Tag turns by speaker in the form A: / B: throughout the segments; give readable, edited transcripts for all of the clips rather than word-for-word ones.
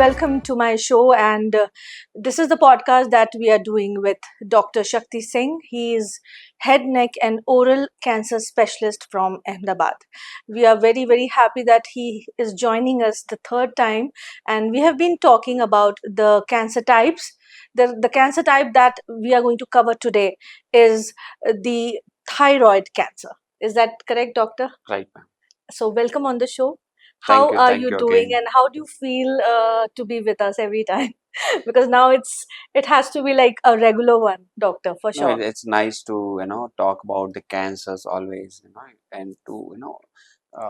A: welcome to my show. And this is the podcast that we are doing with Dr. Shakti Singh. He is head, neck, and oral cancer specialist from Ahmedabad. We are very, very happy that he is joining us the third time. And we have been talking about the cancer types. The cancer type that we are going to cover today is the thyroid cancer. Is that correct, doctor?
B: Right, ma'am.
A: So, welcome on the show.
B: Thank
A: How
B: you.
A: are
B: Thank
A: you
B: you
A: doing,
B: again.
A: and how do you feel to be with us every time? Because now it has to be like a regular one, doctor, for
B: No,
A: sure.
B: it's nice to talk about the cancers always, and to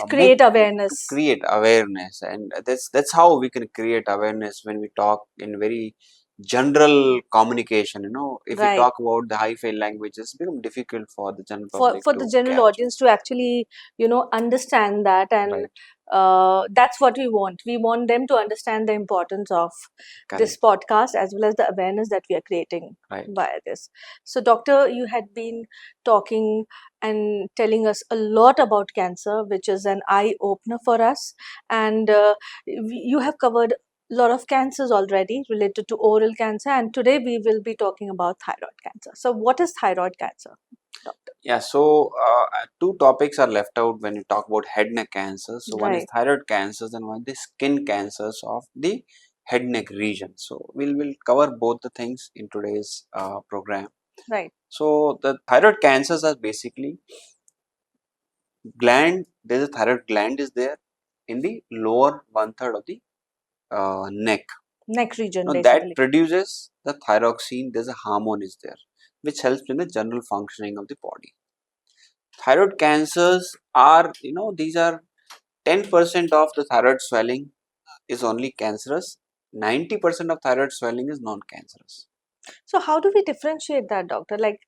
A: Create
B: make to
A: awareness.
B: create awareness, and that's how we can create awareness when we talk in very general communication. If we
A: Right.
B: talk about the high-fi language, it's become difficult for the general
A: For
B: public
A: for the
B: to
A: general
B: catch.
A: audience to actually understand that, and
B: Right.
A: that's what we want them to understand the importance of this
B: Correct.
A: podcast as well as the awareness that we are creating
B: Right.
A: via this. So doctor, you had been talking and telling us a lot about cancer, which is an eye opener for us, and you have covered a lot of cancers already related to oral cancer, and today we will be talking about thyroid cancer. So what is thyroid cancer, doctor?
B: Yeah, so two topics are left out when you talk about head neck cancer. So one is
A: Right.
B: thyroid cancers and one is skin cancers of the head neck region. So we'll cover both the things in today's program.
A: Right.
B: So the thyroid cancers are basically gland. There's a thyroid gland is there in the lower one third of the neck.
A: Neck region,
B: Now that
A: basically.
B: produces the thyroxine. There's a hormone is there which helps in the general functioning of the body. Thyroid cancers are, these are 10% of the thyroid swelling is only cancerous, 90% of thyroid swelling is non-cancerous.
A: So how do we differentiate that, doctor? Like,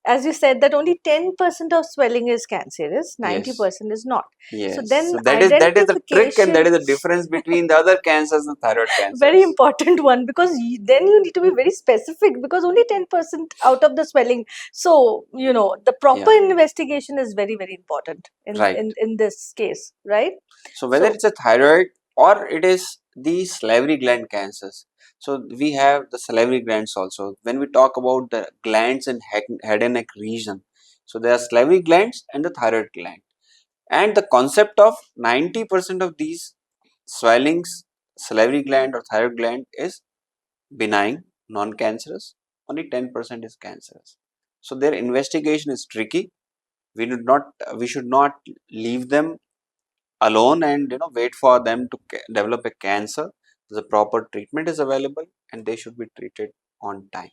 A: as you said, that only 10% of swelling is cancerous,
B: Yes,
A: 90% is not. So
B: yes.
A: then
B: So that is the trick, and that
A: identification,
B: is the difference between the other cancers and thyroid
A: very
B: cancers.
A: important one, because then you need to be very specific, because only 10% out of the swelling. So, the proper
B: Yeah,
A: investigation is very, very important
B: right.
A: in this case, right?
B: So whether
A: So,
B: it's a thyroid or it is the salivary gland cancers. So we have the salivary glands also. When we talk about the glands in head and neck region, so there are salivary glands and the thyroid gland. And the concept of 90% of these swellings, salivary gland or thyroid gland is benign, non-cancerous. Only 10% is cancerous. So their investigation is tricky. We should not leave them alone and wait for them to develop a cancer. The proper treatment is available and they should be treated on time.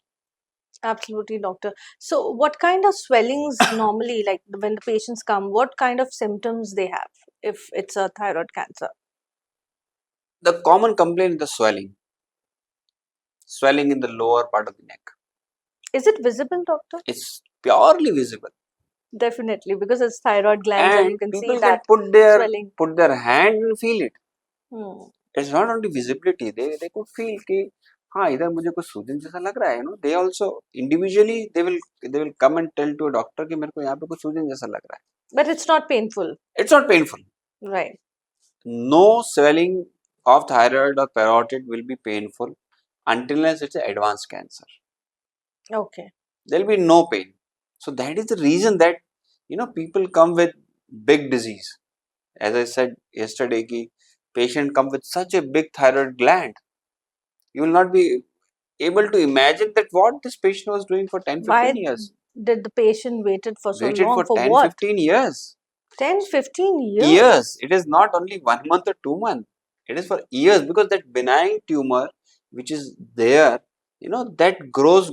A: absolutely, doctor. So, what kind of swellings normally, like when the patients come, what kind of symptoms they have if it's a thyroid cancer?
B: The common complaint is the swelling in the lower part of the neck.
A: Is it visible, doctor?
B: It's purely visible,
A: Definitely, because it's thyroid glands and you
B: and
A: can see
B: people can
A: that swelling.
B: put their hand and feel it.
A: Hmm.
B: It's not only visibility; they could feel कि हाँ इधर मुझे कुछ सूजन जैसा लग रहा है. They also individually they will come and tell to a doctor कि मेरे को यहाँ पे कुछ सूजन जैसा लग रहा है.
A: But it's not painful,
B: It's not painful.
A: right?
B: No swelling of thyroid or parotid will be painful until unless it's an advanced cancer.
A: Okay.
B: There will be no pain. So that is the reason that people come with big disease. As I said yesterday, ki patient come with such a big thyroid gland. You will not be able to imagine that what this patient was doing for 10,
A: Why
B: 15 years.
A: did the patient waited for so
B: Waited
A: long?
B: for
A: For
B: 10,
A: what?
B: 15 years.
A: 10, 15
B: Years.
A: years?
B: It is not only 1 month or 2 months. It is for years because that benign tumor which is there, that grows,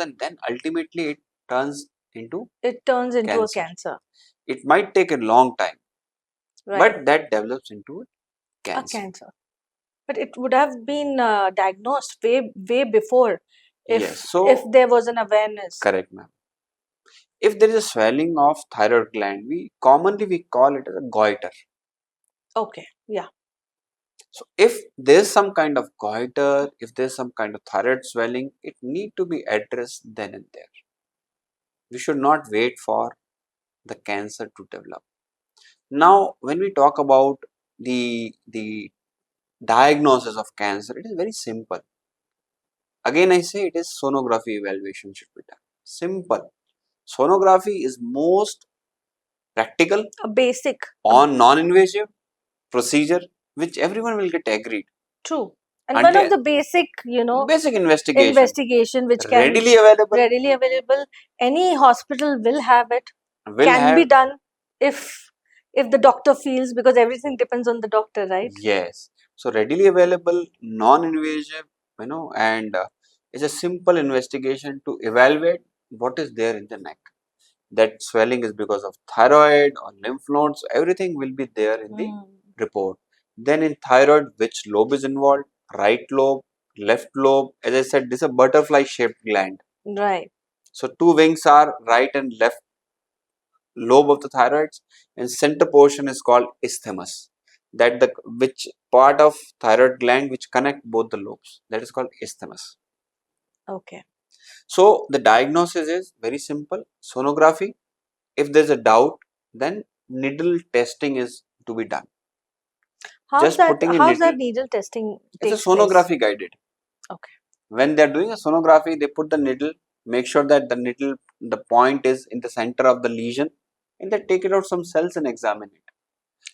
B: and then ultimately it turns into
A: It turns into a
B: cancer.
A: cancer,
B: It might take a long time,
A: right?
B: but that develops into
A: A
B: cancer.
A: cancer. But it would have been diagnosed way before
B: Yes.
A: if
B: So
A: there was an awareness.
B: correct, ma'am. If there is a swelling of thyroid gland, we commonly call it as a goiter.
A: Okay, yeah.
B: So if there's some kind of goiter, if there's some kind of thyroid swelling, it need to be addressed then and there. We should not wait for the cancer to develop. Now, when we talk about the diagnosis of cancer, it is very simple. Again, I say it is sonography evaluation should be done. Simple. Sonography is most practical,
A: A basic.
B: on non-invasive procedure, which everyone will get agreed.
A: True. And one of
B: Until
A: the basic,
B: basic investigation,
A: investigation which can
B: readily available,
A: readily available, any hospital will have it,
B: will
A: can be
B: have,
A: done if the doctor feels, because everything depends on the doctor, right?
B: yes. So readily available, non-invasive, and it's a simple investigation to evaluate what is there in the neck. That swelling is because of thyroid or lymph nodes, everything will be there in the report. Then in thyroid, which lobe is involved? Right lobe, left lobe. As I said, this is a butterfly shaped gland.
A: Right.
B: So two wings are right and left lobe of the thyroids, and center portion is called isthmus. That the which part of thyroid gland which connect both the lobes, that is called isthmus.
A: Okay.
B: So the diagnosis is very simple. Sonography. If there's a doubt, then needle testing is to be done. Just putting a
A: How's
B: needle.
A: that needle testing
B: It's a
A: takes place?
B: sonography guided.
A: Okay.
B: When they are doing a sonography, they put the needle, make sure that the needle, the point is in the center of the lesion, and they take it out some cells and examine it.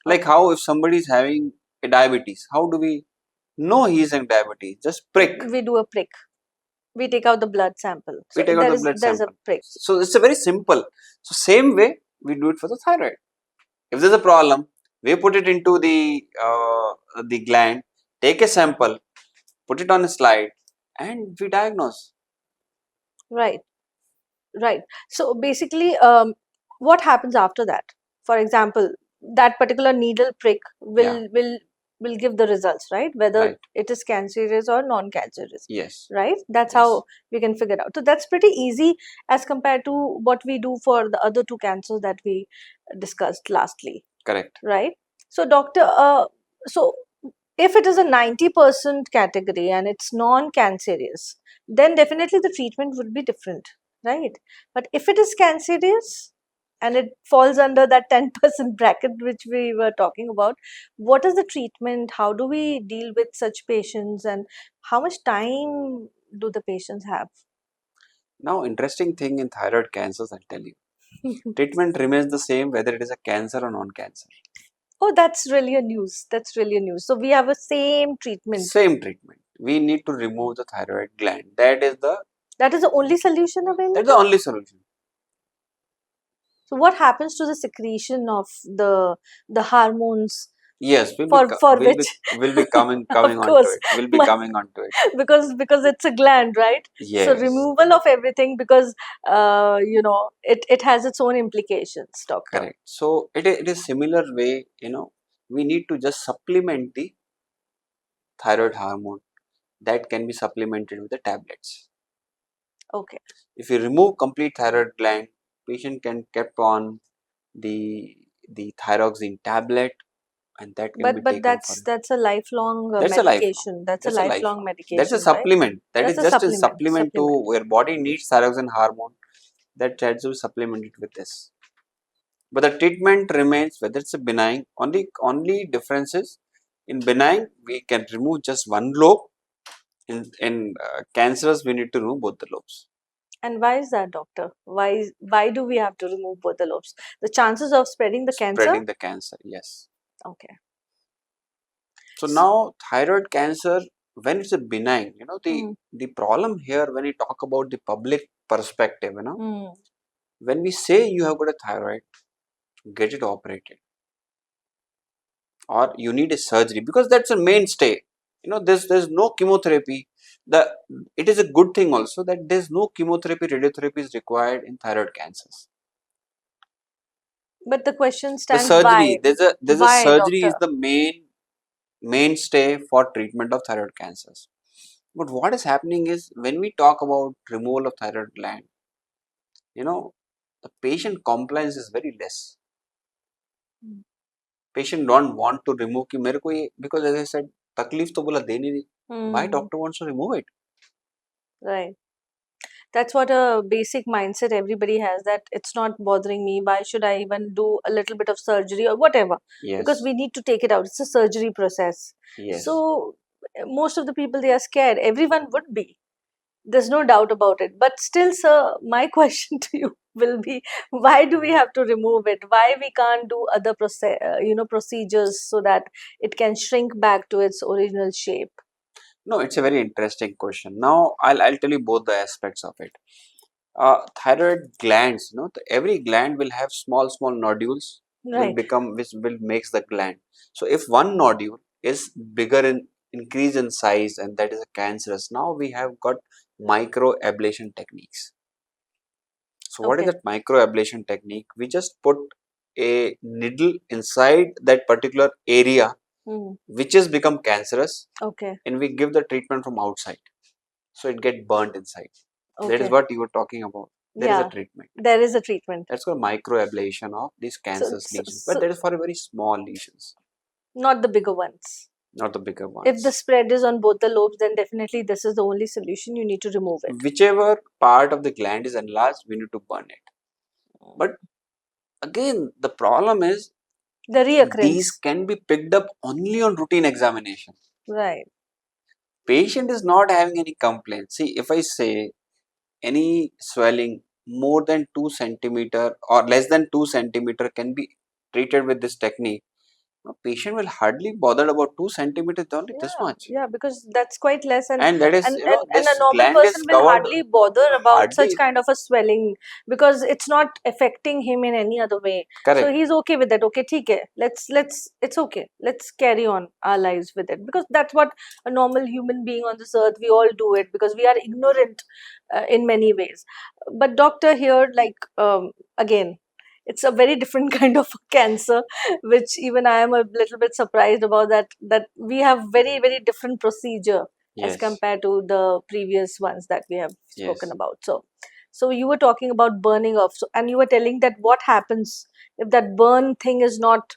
B: Like
A: Okay.
B: how if somebody is having a diabetes, how do we know he is in diabetes? Just prick.
A: We do a prick. We take out the blood sample.
B: We
A: So
B: take out the blood
A: there's a
B: sample.
A: prick.
B: So it's a very simple. So same way we do it for the thyroid. If there's a problem, we put it into the gland, take a sample, put it on a slide, and we diagnose.
A: Right. Right. So basically, what happens after that? For example, that particular needle prick
B: Yeah.
A: will give the results, right? Whether
B: Right.
A: it is cancerous or non-cancerous,
B: Yes.
A: right? That's
B: Yes.
A: how we can figure out. So that's pretty easy as compared to what we do for the other two cancers that we discussed lastly,
B: Correct.
A: right? So doctor, so if it is a 90% category and it's non-cancerous, then definitely the treatment would be different, right? But if it is cancerous and it falls under that 10% bracket which we were talking about, what is the treatment? How do we deal with such patients, and how much time do the patients have?
B: Now, interesting thing in thyroid cancers, I'll tell you. Treatment remains the same whether it is a cancer or non-cancer.
A: Oh, that's really a news. That's really a news. So we have a same treatment.
B: Same treatment. We need to remove the thyroid gland. That is the
A: only solution available.
B: That's the only solution.
A: So what happens to the secretion of the hormones?
B: Yes,
A: For which
B: will be coming
A: of
B: onto
A: course
B: it. Will be coming onto it.
A: because it's a gland, right? So
B: Yes.
A: removal of everything, because it has its own implications, doctor.
B: Correct. So it is similar way, we need to just supplement the thyroid hormone, that can be supplemented with the tablets.
A: Okay.
B: If you remove complete thyroid gland, patient can kept on the thyroxine tablet, and that can be
A: But
B: taken for
A: that's a lifelong
B: that's a lifelong.
A: medication. That's a
B: That's a
A: lifelong
B: lifelong.
A: medication,
B: That's a
A: right?
B: supplement. That
A: That's
B: is
A: a
B: just a
A: supplement.
B: supplement to where body needs thyroxine hormone. That tries to supplement it with this. But the treatment remains whether it's a benign. Only difference is in benign we can remove just one lobe. In cancerous we need to remove both the lobes.
A: And why is that, doctor? Why do we have to remove both the lobes? The chances of spreading the cancer?
B: Spreading the cancer, yes.
A: Okay.
B: So now thyroid cancer, when it's a benign, the problem here when we talk about the public perspective, when we say you have got a thyroid, get it operated, or you need a surgery, because that's a mainstay. There's no chemotherapy. It is a good thing also that there's no chemotherapy, radiotherapy is required in thyroid cancers.
A: But the question
B: The
A: stands,
B: surgery,
A: why?
B: there's a
A: Why,
B: surgery is
A: doctor?
B: the mainstay for treatment of thyroid cancers. But what is happening is when we talk about removal of thyroid gland, the patient compliance is very less. Patient don't want to remove कि मेरे को ये, because as I said तकलीफ तो बोला देनी नहीं. Why doctor wants to remove it?
A: Right. That's what a basic mindset everybody has, that it's not bothering me. Why should I even do a little bit of surgery or whatever? Because
B: Yes,
A: we need to take it out. It's a surgery process.
B: yes.
A: So most of the people, they are scared. Everyone would be. There's no doubt about it. But still, sir, my question to you will be, why do we have to remove it? Why we can't do other procedures so that it can shrink back to its original shape?
B: No, it's a very interesting question. Now, I'll tell you both the aspects of it. Thyroid glands, every gland will have small nodules
A: Right.
B: which will makes the gland. So if one nodule is bigger in increase in size and that is a cancerous, now we have got microablation techniques. So what is
A: Okay.
B: that microablation technique? We just put a needle inside that particular area
A: Hmm.
B: which has become cancerous,
A: Okay.
B: and we give the treatment from outside. So it get burnt inside. That is
A: Okay.
B: what you were talking about. There is a
A: Yeah.
B: treatment.
A: There is a treatment.
B: That's called microablation of these
A: So,
B: cancerous
A: so,
B: lesions. But
A: so
B: that is for a very small lesions,
A: not the bigger ones.
B: not the bigger
A: If the
B: ones.
A: spread is on both the lobes, then definitely this is the only solution. You need to remove it.
B: Whichever part of the gland is enlarged, we need to burn it. But again, the problem is
A: The
B: these
A: reoccurrence.
B: can be picked up only on routine examination.
A: Right.
B: Patient is not having any complaint. See, if I say any swelling more than 2 centimeter or less than 2 centimeter can be treated with this technique, patient will hardly bother about 2 centimeters, only this
A: Yeah,
B: much.
A: yeah, because that's quite less, and
B: And that is,
A: and a
B: this
A: normal
B: gland is
A: person will
B: covered
A: hardly bother about such
B: hardly,
A: kind of a swelling because it's not affecting him in any other way. So
B: correct,
A: he's okay with that. Okay, ठीक है. Let's it's okay. Let's carry on our lives with it because that's what a normal human being on this earth, we all do it because we are ignorant in many ways. But doctor here, like again, it's a very different kind of cancer, which even I am a little bit surprised about, that we have very different procedure as
B: yes,
A: compared to the previous ones that we have spoken
B: yes.
A: about. So you were talking about burning off, so, and you were telling that what happens if that burn thing is not,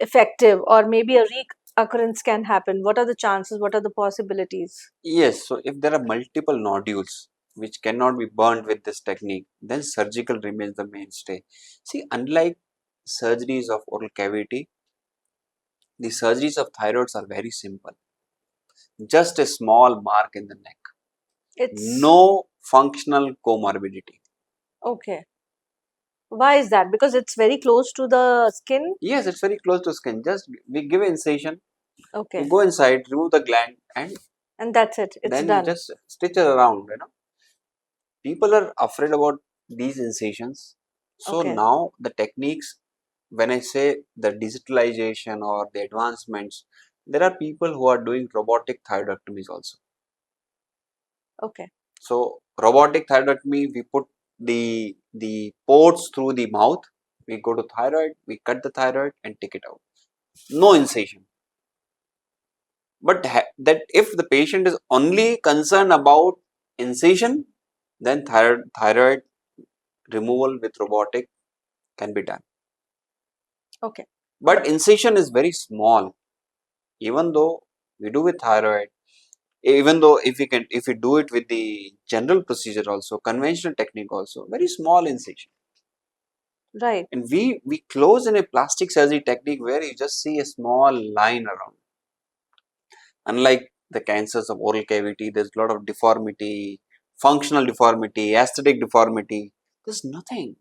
A: effective, or maybe a reoccurrence can happen. What are the chances? What are the possibilities?
B: Yes, so if there are multiple nodules which cannot be burned with this technique, then surgical remains the mainstay. See, unlike surgeries of oral cavity, the surgeries of thyroids are very simple. Just a small mark in the neck.
A: It's
B: No functional comorbidity.
A: okay. Why is that? Because it's very close to the skin.
B: Yes, it's very close to skin. Just we give an incision, we
A: Okay,
B: go inside, remove the gland, and
A: and that's it. It's
B: then we
A: done.
B: just stitch it around. People are afraid about these incisions. So
A: Okay.
B: now the techniques, when I say the digitalization or the advancements, there are people who are doing robotic thyroidectomies also.
A: Okay.
B: So robotic thyroidectomy, we put the ports through the mouth. We go to thyroid, we cut the thyroid and take it out. No incision. But that if the patient is only concerned about incision, then thyroid removal with robotic can be done.
A: Okay.
B: But incision is very small. Even though we do with thyroid, even though if we do it with the general procedure also, conventional technique also, very small incision.
A: Right.
B: And we close in a plastic surgery technique where you just see a small line around. Unlike the cancers of oral cavity, there's a lot of deformity, functional deformity, aesthetic deformity. There's nothing.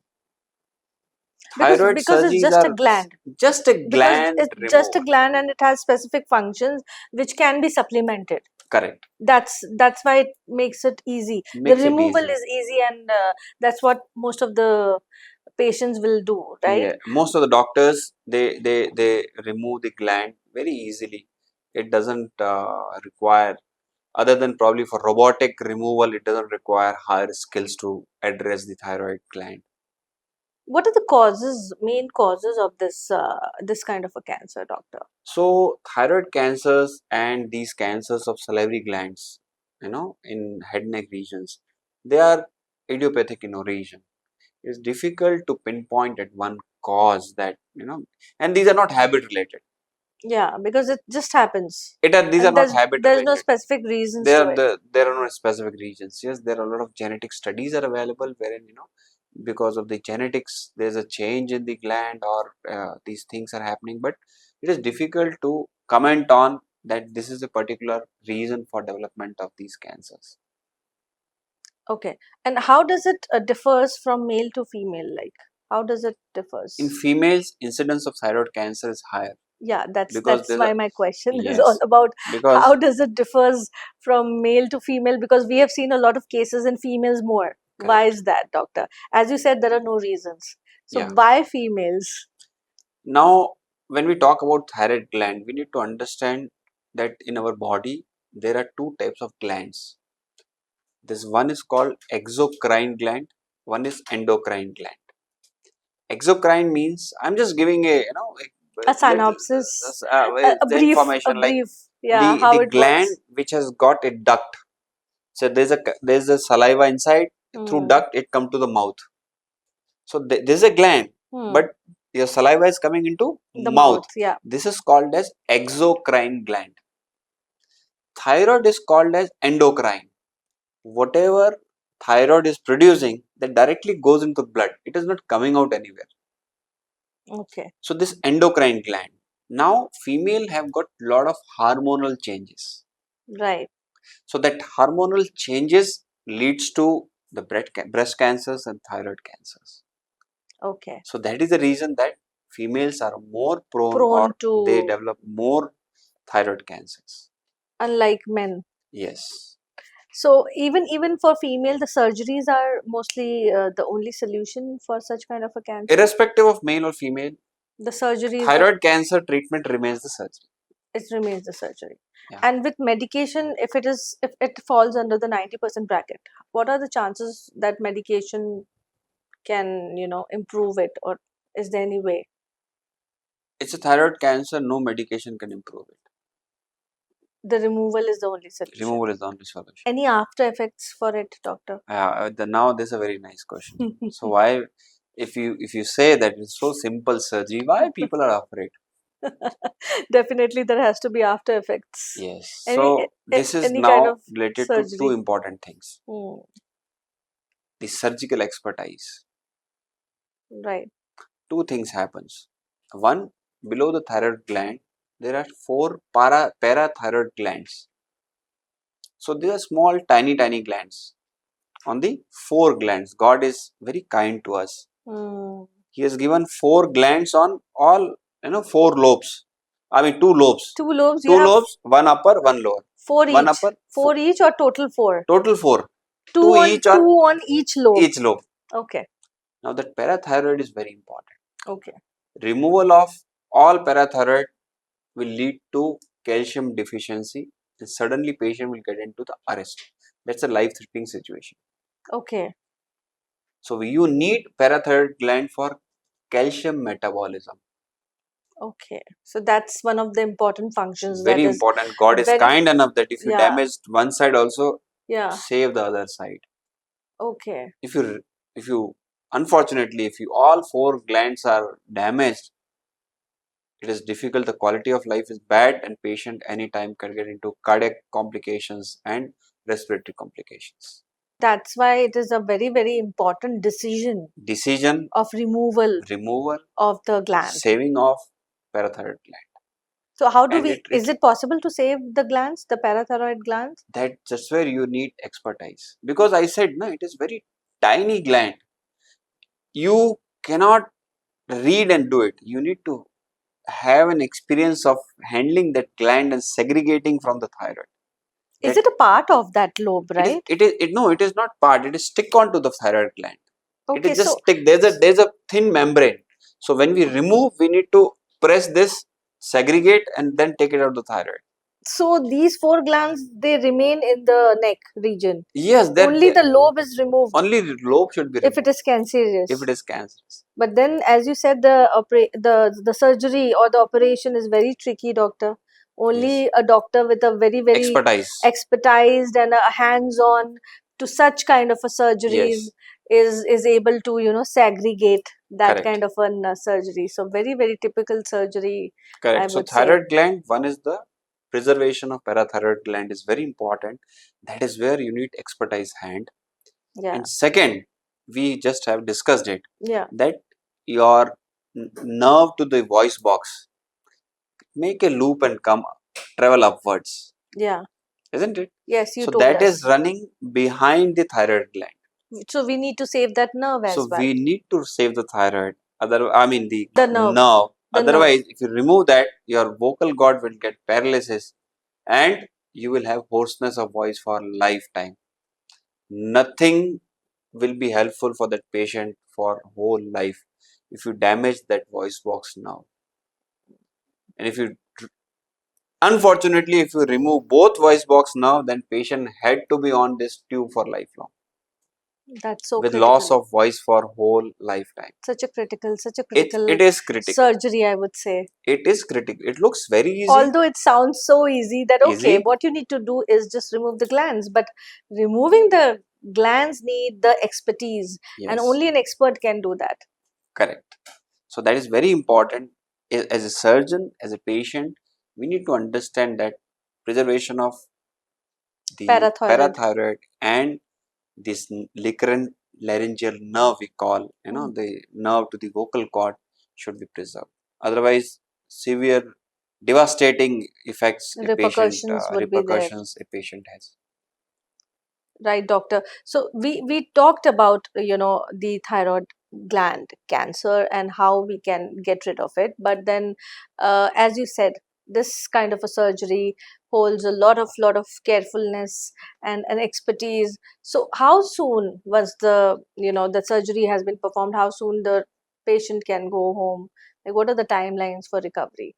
B: Thyroid
A: Because it's
B: surgeries
A: just a
B: are
A: gland.
B: just a
A: Because
B: gland
A: it's just a
B: removal.
A: gland and it has specific functions which can be supplemented.
B: Correct.
A: That's why it makes it easy. The
B: Makes it
A: removal
B: easy.
A: is easy, and that's what most of the patients will do, right?
B: Yeah, most of the doctors they remove the gland very easily. It doesn't require, other than probably for robotic removal, it doesn't require higher skills to address the thyroid gland.
A: What are the causes, main causes of this kind of a cancer, doctor?
B: So thyroid cancers and these cancers of salivary glands, in head neck regions, they are idiopathic in origin. It's difficult to pinpoint at one cause that, and these are not habit related.
A: Yeah, because it just happens.
B: These are
A: And
B: not habit
A: there's no
B: related.
A: specific reasons to it.
B: There are no specific regions. Yes, there are a lot of genetic studies are available wherein, because of the genetics, there's a change in the gland, or these things are happening. But it is difficult to comment on that this is a particular reason for development of these cancers.
A: Okay. And how does it differs from male to female? Like, how does it differs?
B: In females, incidence of thyroid cancer is higher.
A: Yeah, that's
B: Because
A: why my question is
B: yes,
A: all about
B: because
A: how does it differs from male to female, because we have seen a lot of cases in females more. Why is that, doctor? As you said, there are no reasons. So
B: yeah.
A: why females?
B: Now, when we talk about thyroid gland, we need to understand that in our body there are two types of glands. This one is called exocrine gland, one is endocrine gland. Exocrine means, I'm just giving a
A: A synopsis, a
B: the
A: brief,
B: information, like
A: yeah, how
B: the
A: it works.
B: gland which has got a duct. So there's a saliva inside. Through duct it come to the mouth. So there's a gland, but your saliva is coming into
A: the
B: mouth.
A: Yeah.
B: This is called as exocrine gland. Thyroid is called as endocrine. Whatever thyroid is producing, that directly goes into blood. It is not coming out anywhere.
A: Okay.
B: So this endocrine gland. Now female have got lot of hormonal changes.
A: Right.
B: So that hormonal changes leads to the breast cancers and thyroid cancers.
A: Okay.
B: So that is the reason that females are more prone or
A: to,
B: they develop more thyroid cancers.
A: Unlike men.
B: Yes.
A: So even for female, the surgeries are mostly the only solution for such kind of a cancer.
B: Irrespective of male or female,
A: The surgeries,
B: thyroid cancer treatment remains the surgery.
A: It remains the surgery.
B: Yeah.
A: And with medication, if it falls under the 90% bracket, what are the chances that medication can improve it, or is there any way?
B: It's a thyroid cancer, no medication can improve it.
A: The removal is the only solution.
B: Removal is the only solution.
A: Any after effects for it, doctor?
B: Now this is a very nice question. So why, if you say that it's so simple surgery, why people are afraid?
A: Definitely there has to be after effects.
B: Yes. So this is
A: any
B: now
A: kind of
B: related to two
A: surgery.
B: important things. The surgical expertise.
A: Right.
B: Two things happens. One, below the thyroid gland, there are 4 parathyroid glands. So these are small, tiny glands. On the 4 glands, God is very kind to us. He has given 4 glands on all, 4 lobes. I mean 2 lobes.
A: 2 lobes.
B: 2 lobes, one upper, one lower.
A: 4
B: one
A: each.
B: Upper,
A: 4 each or total 4?
B: Total 4.
A: 2 on each lobe.
B: Each lobe.
A: Okay.
B: Now that parathyroid is very important.
A: Okay.
B: Removal of all parathyroid will lead to calcium deficiency, and suddenly patient will get into the arrest. That's a life-threatening situation.
A: Okay.
B: So you need parathyroid gland for calcium metabolism.
A: Okay. So that's one of the important functions.
B: Very important. God is kind enough that if you damage one side also, save the other side.
A: Okay.
B: If you unfortunately, if all 4 glands are damaged, it is difficult, the quality of life is bad, and patient anytime can get into cardiac complications and respiratory complications.
A: That's why it is a very, very important decision of removal of the gland.
B: Saving of parathyroid gland.
A: So how do is it possible to save the glands, the parathyroid glands?
B: That's where you need expertise. Because I said, no, it is very tiny gland. You cannot read and do it. You need to have an experience of handling that gland and segregating from the thyroid.
A: Is it a part of that lobe, right?
B: No, it is not part. It is stick onto the thyroid gland.
A: Okay,
B: it is just stick. There's a thin membrane. So when we remove, we need to press this, segregate, and then take it out of the thyroid.
A: So these 4 glands, they remain in the neck region.
B: Yes,
A: only the lobe is removed.
B: Only the lobe should be removed.
A: If it is cancerous.
B: If it is cancerous.
A: But then, as you said, the surgery or the operation is very tricky, doctor. Only a doctor with a very, very expertised and a hands-on to such kind of a surgery is able to segregate that
B: Correct.
A: kind of a surgery. So very, very typical surgery, I
B: Correct. So
A: would say.
B: thyroid gland, one is the preservation of parathyroid gland is very important. That is where you need expertise hand.
A: Yeah,
B: And second, we just have discussed it,
A: yeah,
B: that your nerve to the voice box make a loop and come travel upwards,
A: yeah.
B: isn't it?
A: Yes, you
B: So
A: told
B: that is
A: us.
B: running behind the thyroid gland.
A: So we need to save that nerve as
B: So
A: well.
B: we need to save the thyroid. I mean the
A: The nerve.
B: nerve.
A: The nerve.
B: Otherwise, if you remove that, your vocal cord will get paralysis, and you will have hoarseness of voice for lifetime. Nothing will be helpful for that patient for whole life if you damage that voice box now. And if you, unfortunately, if you remove both voice box now, then patient had to be on this tube for lifelong
A: That's so
B: with loss
A: critical.
B: of voice for whole lifetime.
A: Such a
B: It
A: critical
B: it is critical.
A: surgery, I would say.
B: It is critical. It looks very easy.
A: Although it sounds so easy that okay,
B: Easy.
A: what you need to do is just remove the glands, but removing the glands need the expertise, and
B: Yes.
A: only an expert can do that.
B: Correct. So that is very important. As a surgeon, as a patient, we need to understand that preservation of the
A: Parathyroid.
B: parathyroid and this recurrent laryngeal nerve we call,
A: Mm.
B: the nerve to the vocal cord should be preserved. Otherwise, severe devastating effects
A: Repercussions would be there.
B: repercussions a patient has.
A: Right, doctor. So we talked about the thyroid gland cancer and how we can get rid of it. But then, as you said, this kind of a surgery holds a lot of carefulness and expertise. So how soon was the surgery has been performed? How soon the patient can go home? Like, what are the timelines for recovery?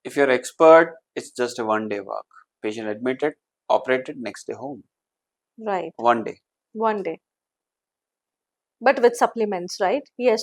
B: If you're expert, it's just a 1 day work. Patient admitted, operated, next day home.
A: Right,
B: 1 day.
A: 1 day. But with supplements, right?
B: Yeah,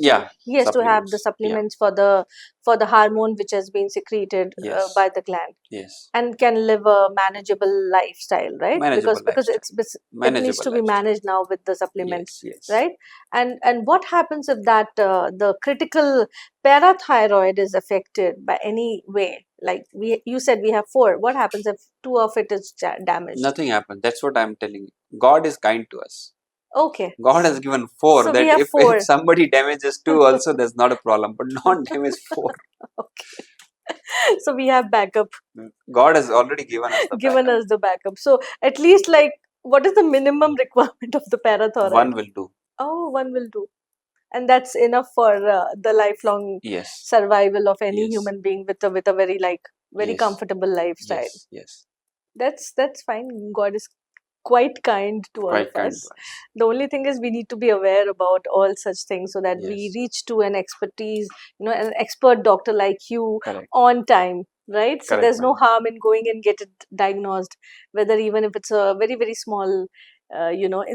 A: He has to have the
B: supplements. Yeah.
A: supplements for the hormone which has been secreted
B: Yes.
A: by the gland,
B: Yes.
A: and can live a manageable lifestyle, right?
B: Manageable
A: Because
B: lifestyle.
A: it needs
B: Manageable
A: to be
B: lifestyle.
A: managed now with the supplements,
B: Yes. Yes.
A: right? And what happens if that the critical parathyroid is affected by any way? Like you said we have four. What happens if two of it is damaged?
B: Nothing happens. That's what I'm telling you. God is kind to us.
A: Okay.
B: God has given four.
A: So we
B: That
A: have
B: if
A: four.
B: somebody damages two, also there's not a problem. But not damage four.
A: Okay. So we have backup.
B: God has already given us the
A: Given
B: backup.
A: us the backup. So at least, like, what is the minimum requirement of the parathyroid?
B: One will do.
A: Oh, one will do. And that's enough for the lifelong
B: Yes.
A: survival of any
B: Yes.
A: human being with a very very
B: Yes.
A: comfortable lifestyle.
B: Yes. Yes.
A: That's fine. God is quite kind to all
B: Quite
A: of
B: kind
A: us.
B: to us.
A: The only thing is we need to be aware about all such things so that we
B: Yes.
A: reach to an expertise, an expert doctor like you
B: Correct.
A: on time, right? So
B: Correct,
A: there's no
B: madam.
A: harm in going and get it diagnosed, whether even if it's a very, very small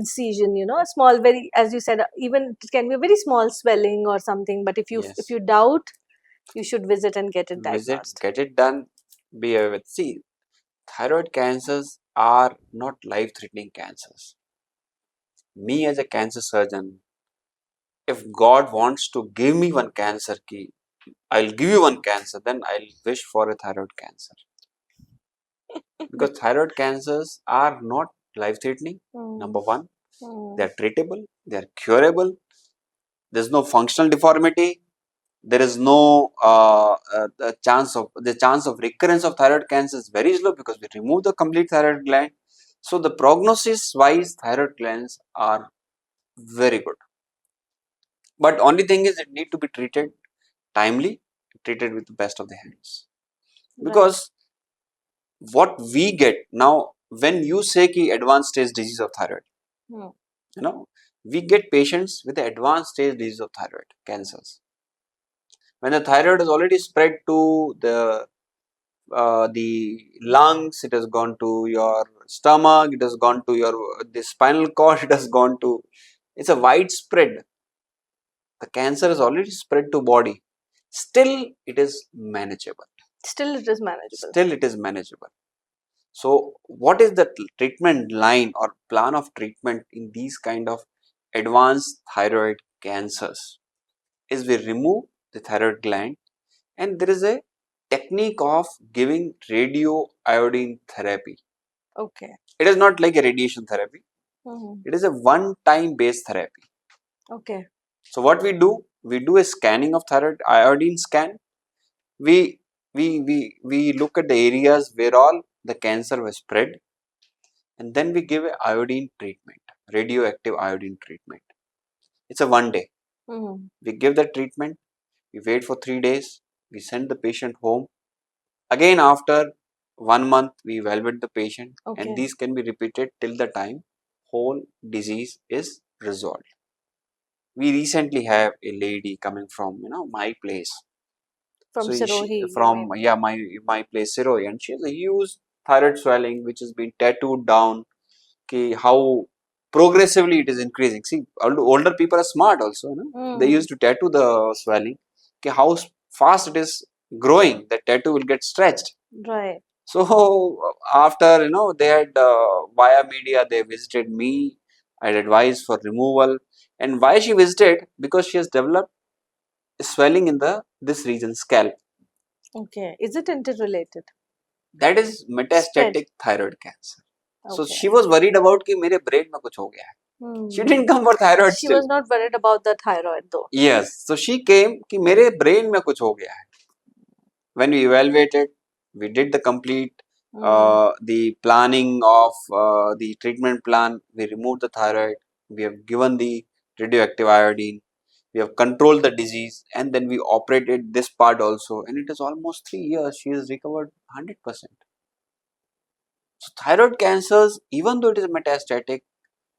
A: incision, a small, very, as you said, even it can be a very small swelling or something, but if
B: Yes.
A: you doubt, you should visit and get it
B: Visit,
A: diagnosed.
B: get it done. Be aware with. See, thyroid cancers are not life-threatening cancers. Me as a cancer surgeon, if God wants to give me one cancer key, I'll give you one cancer, then I'll wish for a thyroid cancer. Because thyroid cancers are not life-threatening, number one. They are treatable, they are curable, there's no functional deformity, there is no the chance of recurrence of thyroid cancer is very low because we remove the complete thyroid gland. So the prognosis wise, thyroid glands are very good. But only thing is it need to be treated timely, treated with the best of the hands. Because what we get now, when you say ki advanced stage disease of thyroid, we get patients with the advanced stage disease of thyroid cancers. When the thyroid is already spread to the lungs, it has gone to your stomach, it has gone to your the spinal cord, it has gone to, it's a widespread. The cancer is already spread to body. Still, it is manageable.
A: Still, it is manageable.
B: Still, it is manageable. So, what is the treatment line or plan of treatment in these kind of advanced thyroid cancers? is we remove the thyroid gland, and there is a technique of giving radio iodine therapy.
A: Okay.
B: It is not like a radiation therapy.
A: Mhm.
B: It is a one-time based therapy.
A: Okay.
B: So what we do a scanning of thyroid iodine scan. We we look at the areas where all the cancer was spread, and then we give a iodine treatment, radioactive iodine treatment. It's a one day.
A: Mhm.
B: We give the treatment. We wait for 3 days. We send the patient home. Again, after 1 month, we evaluate the patient, and
A: Okay.
B: these can be repeated till the time whole disease is resolved. We recently have a lady coming from my place.
A: From
B: So she
A: Sirohi, you
B: from
A: mean?
B: yeah my place Siroi, and she has a huge thyroid swelling which has been tattooed down. Okay, how progressively it is increasing. See, older people are smart also. They
A: Mm.
B: used to tattoo the swelling. Okay, how fast it is growing, that tattoo will get stretched.
A: Right.
B: So after they had via media they visited me. I had advised for removal, and why she visited, because she has developed swelling in the this region scalp.
A: Okay. Is it interrelated?
B: That is
A: Spread.
B: metastatic thyroid cancer. So
A: Okay.
B: she was worried about कि मेरे brain में कुछ हो गया है. She
A: Hmm.
B: didn't come for thyroid
A: She
B: still.
A: was not worried about the thyroid though.
B: Yes, so she came कि मेरे brain में कुछ हो गया है. When we evaluated, we did the complete
A: Hmm.
B: the planning of the treatment plan. We removed the thyroid. We have given the radioactive iodine. We have controlled the disease, and then we operated this part also. And it is almost 3 years. She has recovered 100%. So thyroid cancers, even though it is metastatic,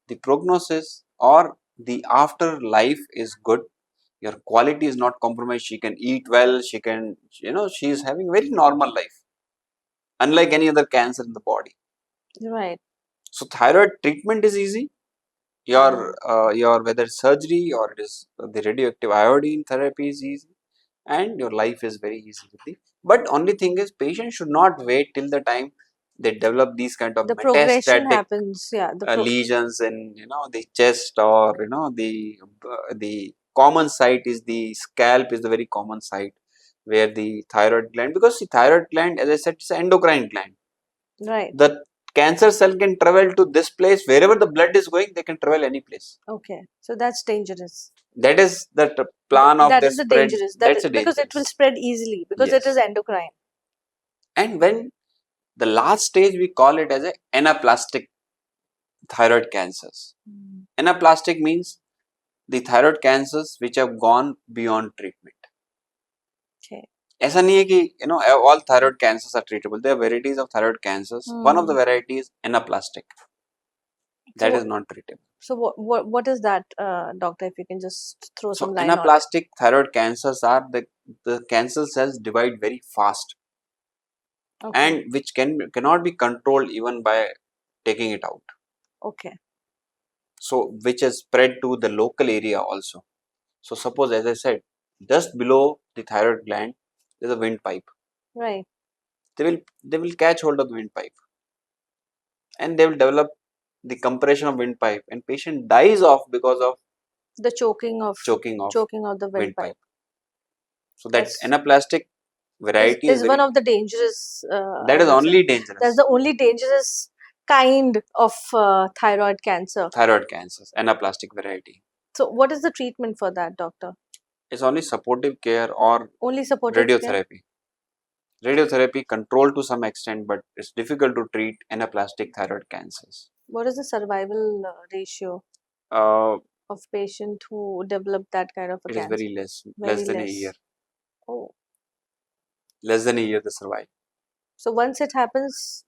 B: the prognosis or the afterlife is good. Your quality is not compromised. She can eat well. She can, she is having very normal life, unlike any other cancer in the body.
A: Right.
B: So thyroid treatment is easy.
A: Hmm.
B: Your whether it's surgery or it is the radioactive iodine therapy is easy, and your life is very easy with it. But only thing is, patients should not wait till the time they develop these kind of
A: The progression
B: metastatic
A: happens. Yeah.
B: lesions in the chest, or the common site is the scalp is the very common site where the thyroid gland, because the thyroid gland, as I said, is an endocrine gland.
A: Right.
B: The cancer cell can travel to this place wherever the blood is going. They can travel any place.
A: Okay. So that's dangerous.
B: That is the plan of
A: That
B: their
A: is the
B: spread.
A: dangerous. That
B: That's
A: is
B: a
A: because it will
B: dangerous.
A: spread easily because it is
B: Yes.
A: endocrine.
B: And when the last stage, we call it as a anaplastic thyroid cancers.
A: Hmm.
B: Anaplastic means the thyroid cancers which have gone beyond treatment.
A: Okay.
B: ऐसा नहीं है कि all thyroid cancers are treatable. There are varieties of thyroid cancers. One of the
A: Hmm.
B: varieties is anaplastic. That
A: So
B: is not treatable.
A: so what is that, doctor? If you can just throw
B: So
A: some line on it.
B: anaplastic thyroid cancers are the cancer cells divide very fast,
A: Okay.
B: and which cannot be controlled even by taking it out.
A: Okay.
B: So which is spread to the local area also. So suppose, as I said, just below the thyroid gland there is a windpipe.
A: Right.
B: They will catch hold of the windpipe, and they will develop the compression of windpipe, and patient dies off because of
A: The choking of
B: choking of
A: the windpipe.
B: windpipe. So that
A: That's
B: anaplastic variety is
A: is one
B: very,
A: of the dangerous.
B: that
A: I
B: is
A: would say
B: only
A: that's
B: dangerous.
A: the only dangerous kind of thyroid cancer.
B: Thyroid cancers, anaplastic variety.
A: So what is the treatment for that, doctor?
B: It's only supportive care or
A: Only supportive care.
B: radiotherapy. Radiotherapy controlled to some extent, but it's difficult to treat anaplastic thyroid cancers.
A: What is the survival ratio
B: Uh,
A: of patient who develop that kind of a
B: it is
A: cancer?
B: very less
A: Very
B: than a year.
A: less. Oh,
B: Less than a year they survive.
A: so once it happens,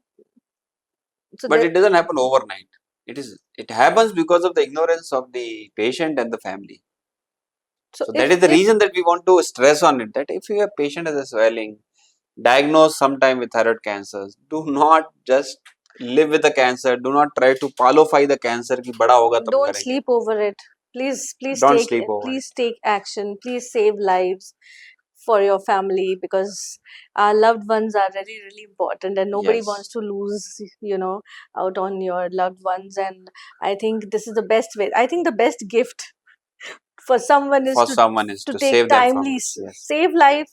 A: so
B: But
A: there.
B: it doesn't happen overnight. It happens because of the ignorance of the patient and the family.
A: So
B: So that is the reason that we want to stress on it, that if your patient has a swelling, diagnosed sometime with thyroid cancers, do not just live with the cancer. Do not try to qualify the cancer कि बड़ा होगा तब
A: don't
B: करेंगे.
A: sleep over it.
B: Don't sleep over it.
A: Please take action. Please save lives for your family because our loved ones are really important and nobody wants
B: Yes.
A: to lose out on your loved ones. And I think this is the best way. I think the best gift for someone is
B: for someone is
A: to
B: to
A: take
B: save them from
A: timely
B: this. Yes.
A: save life,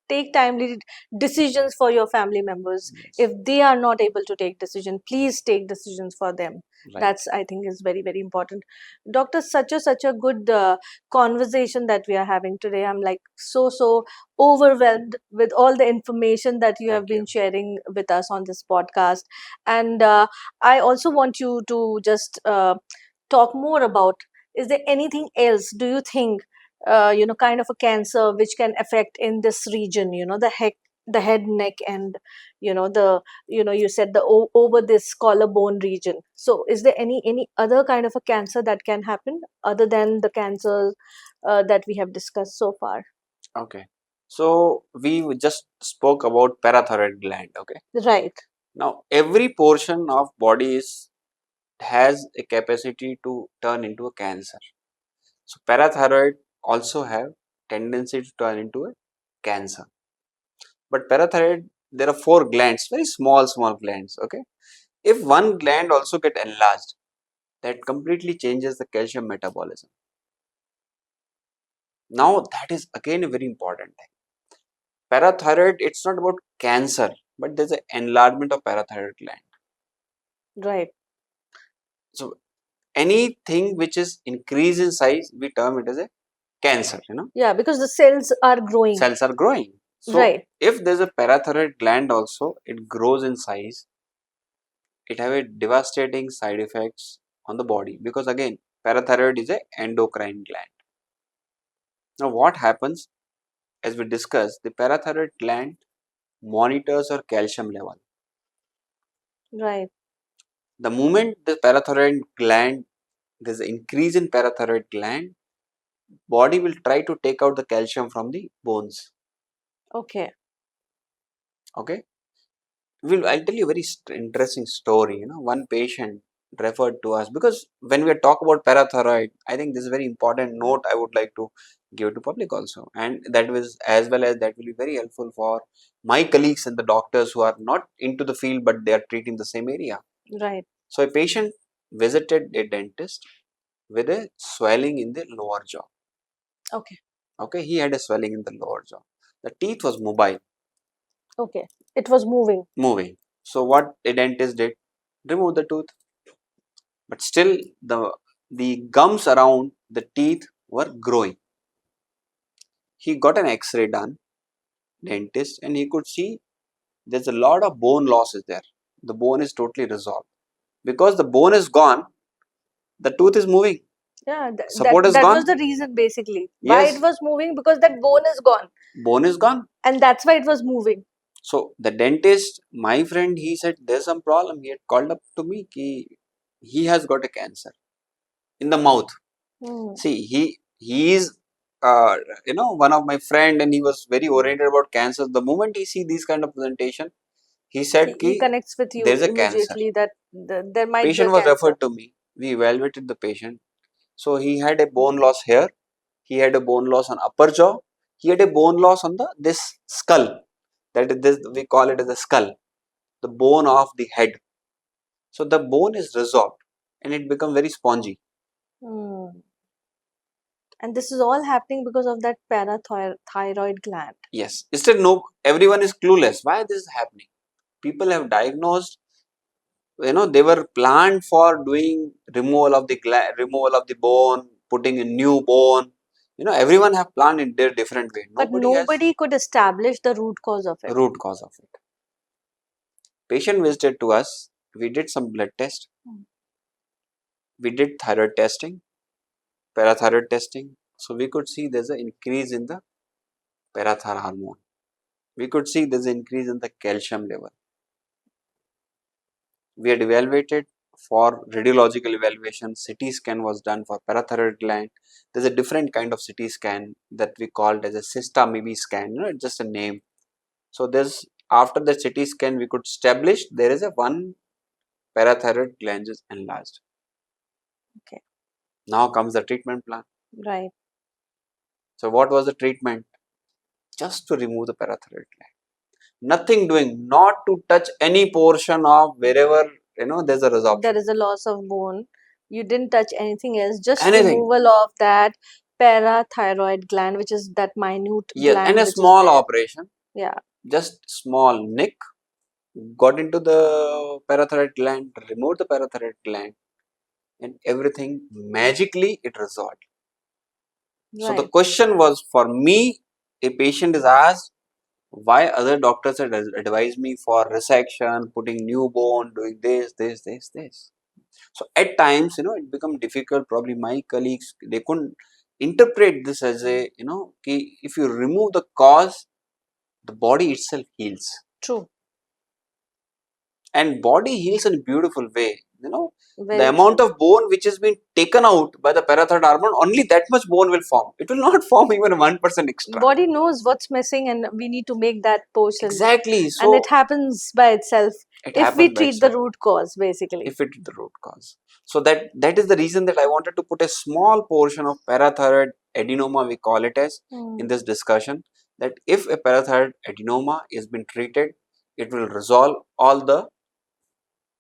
A: take timely decisions for your family members.
B: Yes.
A: If they are not able to take decision, please take decisions for them.
B: Right.
A: That's, I think, is very, very important. Doctor, such a good conversation that we are having today. I'm like so overwhelmed with all the information that you have
B: Thank
A: been
B: you.
A: sharing with us on this podcast. And I also want you to just talk more about, is there anything else do you think, kind of a cancer which can affect in this region, the head, neck, and the you said the over this collarbone region. So is there any other kind of a cancer that can happen other than the cancers that we have discussed so far?
B: Okay. So we just spoke about parathyroid gland. Okay.
A: Right.
B: Now every portion of body has a capacity to turn into a cancer. So parathyroid also have tendency to turn into a cancer. But parathyroid, there are 4 glands, very small glands. Okay. If one gland also get enlarged, that completely changes the calcium metabolism. Now that is again a very important thing. Parathyroid, it's not about cancer, but there's an enlargement of parathyroid gland.
A: Right.
B: So anything which is increase in size, we term it as a cancer.
A: Yeah, because the cells are growing.
B: Cells are growing. So
A: Right.
B: if there's a parathyroid gland also, it grows in size. It have a devastating side effects on the body, because again parathyroid is a endocrine gland. Now what happens, as we discussed, the parathyroid gland monitors our calcium level.
A: Right.
B: The moment the parathyroid gland, there's an increase in parathyroid gland, body will try to take out the calcium from the bones.
A: Okay.
B: Okay. I'll tell you a very interesting story. One patient referred to us, because when we talk about parathyroid, I think this is a very important note I would like to give to public also, and that was, as well as that will be very helpful for my colleagues and the doctors who are not into the field but they are treating the same area.
A: Right.
B: So a patient visited a dentist with a swelling in the lower jaw.
A: Okay.
B: Okay, he had a swelling in the lower jaw. The teeth was mobile,
A: Okay. It was
B: moving. So what a dentist did, remove the tooth, but still the gums around the teeth were growing. He got an X-ray done, dentist, and he could see there's a lot of bone losses there. The bone is totally resolved. Because the bone is gone, the tooth is moving.
A: Yeah,
B: Support is
A: that
B: gone.
A: was the reason basically why
B: Yes.
A: it was moving, because that bone is gone,
B: Bone is gone.
A: and that's why it was moving.
B: So the dentist, my friend, he said there's some problem. He had called up to me. He has got a cancer in the mouth. See, he is one of my friend, and he was very oriented about cancer. The moment he see these kind of presentation, he said
A: He
B: ki
A: connects with you
B: there's a cancer.
A: immediately that there might be a
B: Patient was
A: cancer.
B: referred to me. We evaluated the patient. So he had a bone loss here. He had a bone loss on upper jaw. He had a bone loss on this skull. That is this, we call it as a skull, the bone of the head. So the bone is resolved and it become very spongy.
A: Hmm. And this is all happening because of that parathyroid gland.
B: Yes. Still no, everyone is clueless. Why this is happening? People have diagnosed, they were planned for doing removal of the bone, putting a new bone. Everyone have planned in their different way.
A: But
B: Nobody has
A: nobody could establish the root cause of it.
B: root cause of it. Patient visited to us. We did some blood test. We did thyroid testing, parathyroid testing. So we could see there's an increase in the parathyroid hormone. We could see there's an increase in the calcium level. We had evaluated for radiological evaluation. CT scan was done for parathyroid gland. There's a different kind of CT scan that we called as a cysta scan. It's just a name. So there's, after the CT scan, we could establish there is a one parathyroid gland is enlarged.
A: Okay.
B: Now comes the treatment plan.
A: Right.
B: So what was the treatment? Just to remove the parathyroid gland. Nothing doing, not to touch any portion of wherever there's a resorption.
A: There is a loss of bone. You didn't touch anything else, just
B: Anything.
A: removal of that parathyroid gland, which is that minute
B: Yes, and
A: gland
B: a
A: which is
B: small
A: there.
B: operation,
A: Yeah.
B: just small nick, got into the parathyroid gland, removed the parathyroid gland, and everything magically it resolved. So the
A: Right.
B: question was for me, a patient is asked why other doctors had advised me for resection, putting new bone, doing this. So at times, it become difficult. Probably my colleagues, they couldn't interpret this as a, if you remove the cause, the body itself heals.
A: True.
B: And body heals in a beautiful way. The
A: Very
B: amount
A: true.
B: of bone which has been taken out by the parathyroid hormone, only that much bone will form. It will not form even 1% extra.
A: Body knows what's missing, and we need to make that portion.
B: Exactly.
A: And it
B: So
A: happens by itself
B: it
A: if we
B: happens by
A: treat the
B: itself.
A: root cause, basically.
B: If it is the root cause. So that is the reason that I wanted to put a small portion of parathyroid adenoma, we call it as, in this discussion, that if a parathyroid adenoma is been treated, it will resolve all the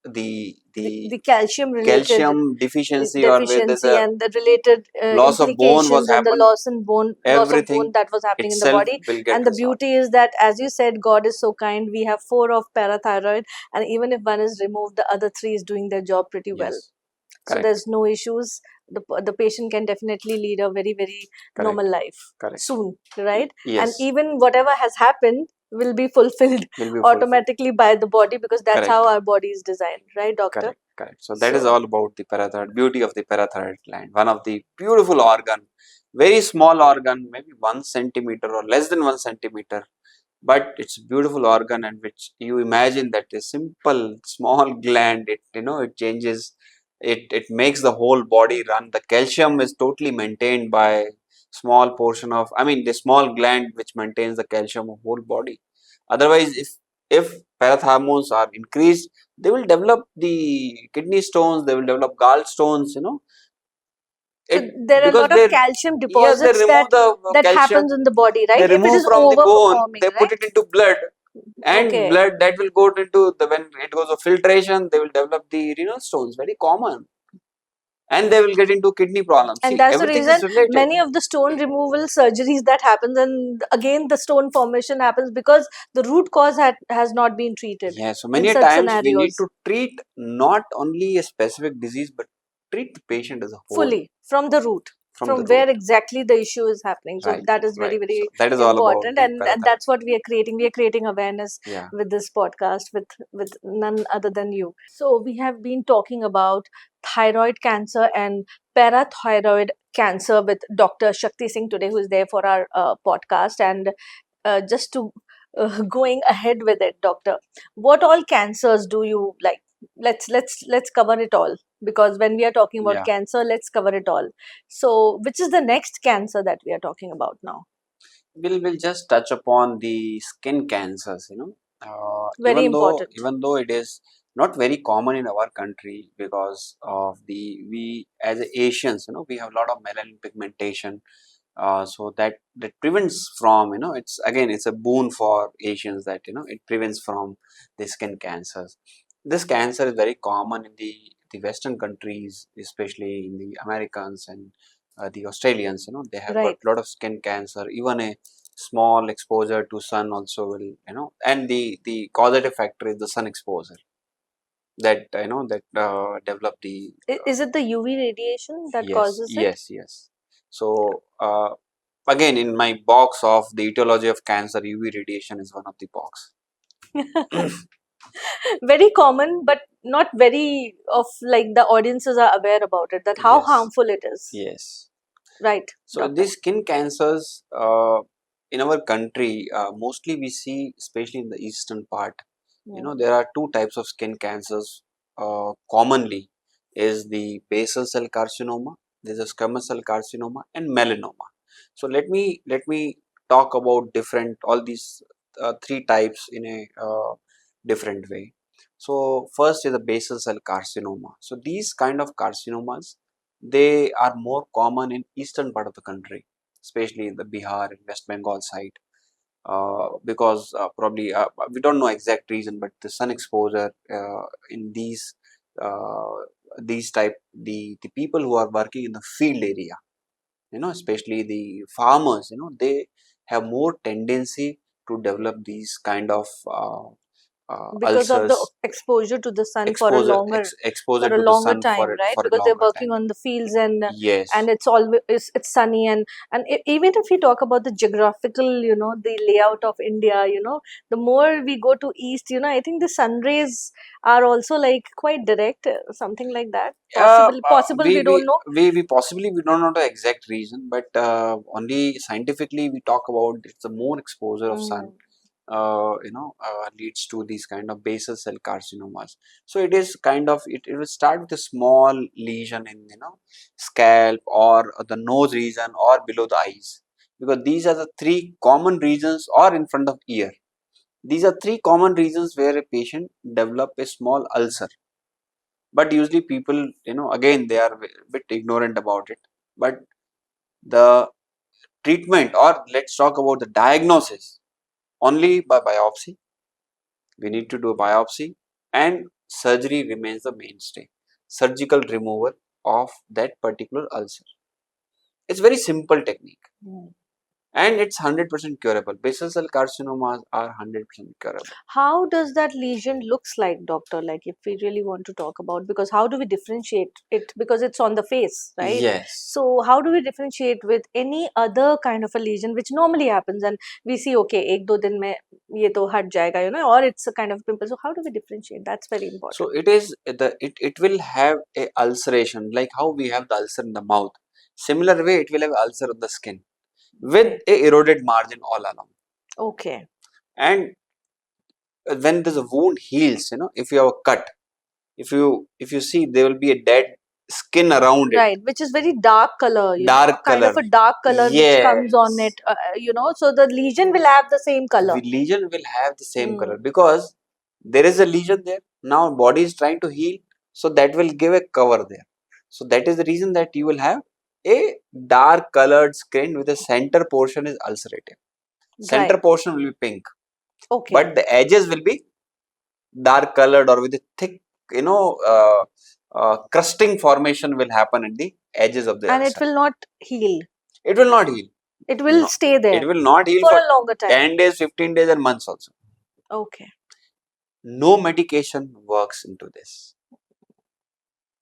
A: The calcium related
B: calcium deficiency, or where there's
A: deficiency
B: a
A: and the related
B: loss of bone was
A: implications, and the
B: happened,
A: loss of bone
B: everything
A: that was happening in the
B: itself
A: body.
B: will get
A: And the
B: resolved.
A: beauty is that, as you said, God is so kind. We have 4 of parathyroid, and even if one is removed, the other 3 is doing their job pretty well.
B: Yes,
A: So
B: correct,
A: there's no issues. The patient can definitely lead a very, very
B: correct,
A: normal life
B: correct.
A: soon, right? And
B: Yes,
A: even whatever has happened will be fulfilled
B: will be fulfilled.
A: automatically by the body, because that's how
B: Correct.
A: our body is designed, right, doctor?
B: Correct, correct. So that is
A: So
B: all about the parathyroid, beauty of the parathyroid gland. One of the beautiful organ, very small organ, maybe 1 centimeter or less than 1 centimeter, but it's a beautiful organ, and which you imagine that a simple small gland, it changes, it makes the whole body run. The calcium is totally maintained by small portion of, I mean, the small gland which maintains the calcium of whole body. Otherwise, if parathormones are increased, they will develop the kidney stones, they will develop gallstones,
A: so
B: it
A: there are a
B: because
A: lot of calcium
B: yes, they
A: deposits
B: remove the
A: that
B: calcium,
A: happens in the body,
B: they
A: right? If it
B: remove
A: is
B: from the bone,
A: overperforming,
B: they put
A: right?
B: it into blood, and
A: Okay.
B: blood that will go into the, when it goes to filtration, they will develop the renal stones, very common, and they will get into kidney problems.
A: And
B: See,
A: that's the
B: everything is
A: reason
B: related.
A: many of the stone removal surgeries that happens, and again the stone formation happens because the root cause has not been treated
B: Yeah, so
A: in
B: many a
A: such
B: times we need
A: scenarios
B: to treat not only a specific disease, but treat the patient as a whole
A: fully from the root,
B: from the
A: from
B: root.
A: where exactly the issue is happening. So
B: Right,
A: that is very,
B: right. So
A: very
B: that is all about
A: important,
B: the
A: and
B: parathyroid.
A: that's what we are creating. We are creating awareness
B: Yeah,
A: with this podcast, with none other than you. So we have been talking about thyroid cancer and parathyroid cancer with Dr. Shakti Singh today, who is there for our podcast. And just to going ahead with it, doctor, what all cancers do you like? Let's cover it all, because when we are talking about
B: yeah.
A: cancer, let's cover it all. So which is the next cancer that we are talking about now?
B: We'll just touch upon the skin cancers.
A: Very important.
B: Even though it is not very common in our country, because of the, we as Asians, we have a lot of melanin pigmentation, so that prevents from, it's a boon for Asians that, it prevents from the skin cancers. This cancer is very common in the Western countries, especially in the Americans and the Australians. They have got
A: Right.
B: a lot of skin cancer. Even a small exposure to sun also will, and the causative factor is the sun exposure that, that develop the
A: Is it the UV radiation that
B: yes,
A: causes it?
B: yes, yes. So again, in my box of the etiology of cancer, UV radiation is one of the box.
A: Very common, but not very of like the audiences are aware about it, that how
B: Yes,
A: harmful it is.
B: yes.
A: Right,
B: So
A: doctor?
B: these skin cancers in our country, mostly we see, especially in the eastern part.
A: Hmm.
B: There are two types of skin cancers. Commonly, is the basal cell carcinoma. There's a squamous cell carcinoma and melanoma. So let me talk about different, all these three types in a different way. So first is the basal cell carcinoma. So these kind of carcinomas, they are more common in eastern part of the country, especially in the Bihar and West Bengal side, because probably we don't know exact reason, but the sun exposure in uh, these type, the people who are working in the field area, especially the farmers, they have more tendency to develop these kind of
A: because of the
B: ulcers,
A: exposure to the sun
B: exposure
A: for a
B: to the
A: longer
B: sun
A: time, right?
B: for a
A: Because they're
B: longer
A: working
B: time.
A: on the fields, and
B: Yes.
A: it's always it's sunny, and even if we talk about the geographical, the layout of India, the more we go to east, I think the sun rays are also like quite direct, something like that. Possible, we don't know.
B: We possibly we don't know the exact reason, but only scientifically we talk about it's the more exposure of sun
A: Mm.
B: leads to these kind of basal cell carcinomas. So it is kind of it will start with a small lesion in scalp or the nose region or below the eyes, because these are the three common regions, or in front of ear. These are three common regions where a patient develop a small ulcer. But usually people, again, they are a bit ignorant about it. But the treatment, or let's talk about the diagnosis, only by biopsy. We need to do a biopsy, and surgery remains the mainstay. Surgical removal of that particular ulcer. It's very simple technique,
A: Mm.
B: and it's 100% curable. Basal cell carcinomas are 100% curable.
A: How does that lesion looks like, doctor? Like, if we really want to talk about, because how do we differentiate it? Because it's on the face, right?
B: Yes.
A: So how do we differentiate with any other kind of a lesion which normally happens, and we see, okay, ek do din mein ye to hat jayega, or it's a kind of pimple. So how do we differentiate? That's very
B: So
A: important.
B: it is it will have a ulceration, like how we have the ulcer in the mouth. Similar way, it will have ulcer on the skin with
A: Okay.
B: a eroded margin all along.
A: Okay.
B: And when this wound heals, if you have a cut, if you see, there will be a dead skin around it,
A: Right, which is very dark color,
B: dark
A: kind of
B: color.
A: a dark color which comes on it,
B: Yes,
A: so the lesion will have the same color.
B: the lesion will have the same color
A: Mm.
B: because there is a lesion there. Now body is trying to heal, so that will give a cover there. So that is the reason that you will have a dark colored skin with the center portion is ulcerative. Center
A: Right.
B: portion will be pink,
A: Okay.
B: but the edges will be dark colored or with a thick, crusting formation will happen at the edges of the
A: And it
B: ulcer.
A: will not heal.
B: It will not heal.
A: It will
B: No,
A: stay
B: it
A: there
B: will not heal
A: for
B: for
A: a longer time.
B: 10 days, 15 days, and months also.
A: Okay.
B: No medication works into this.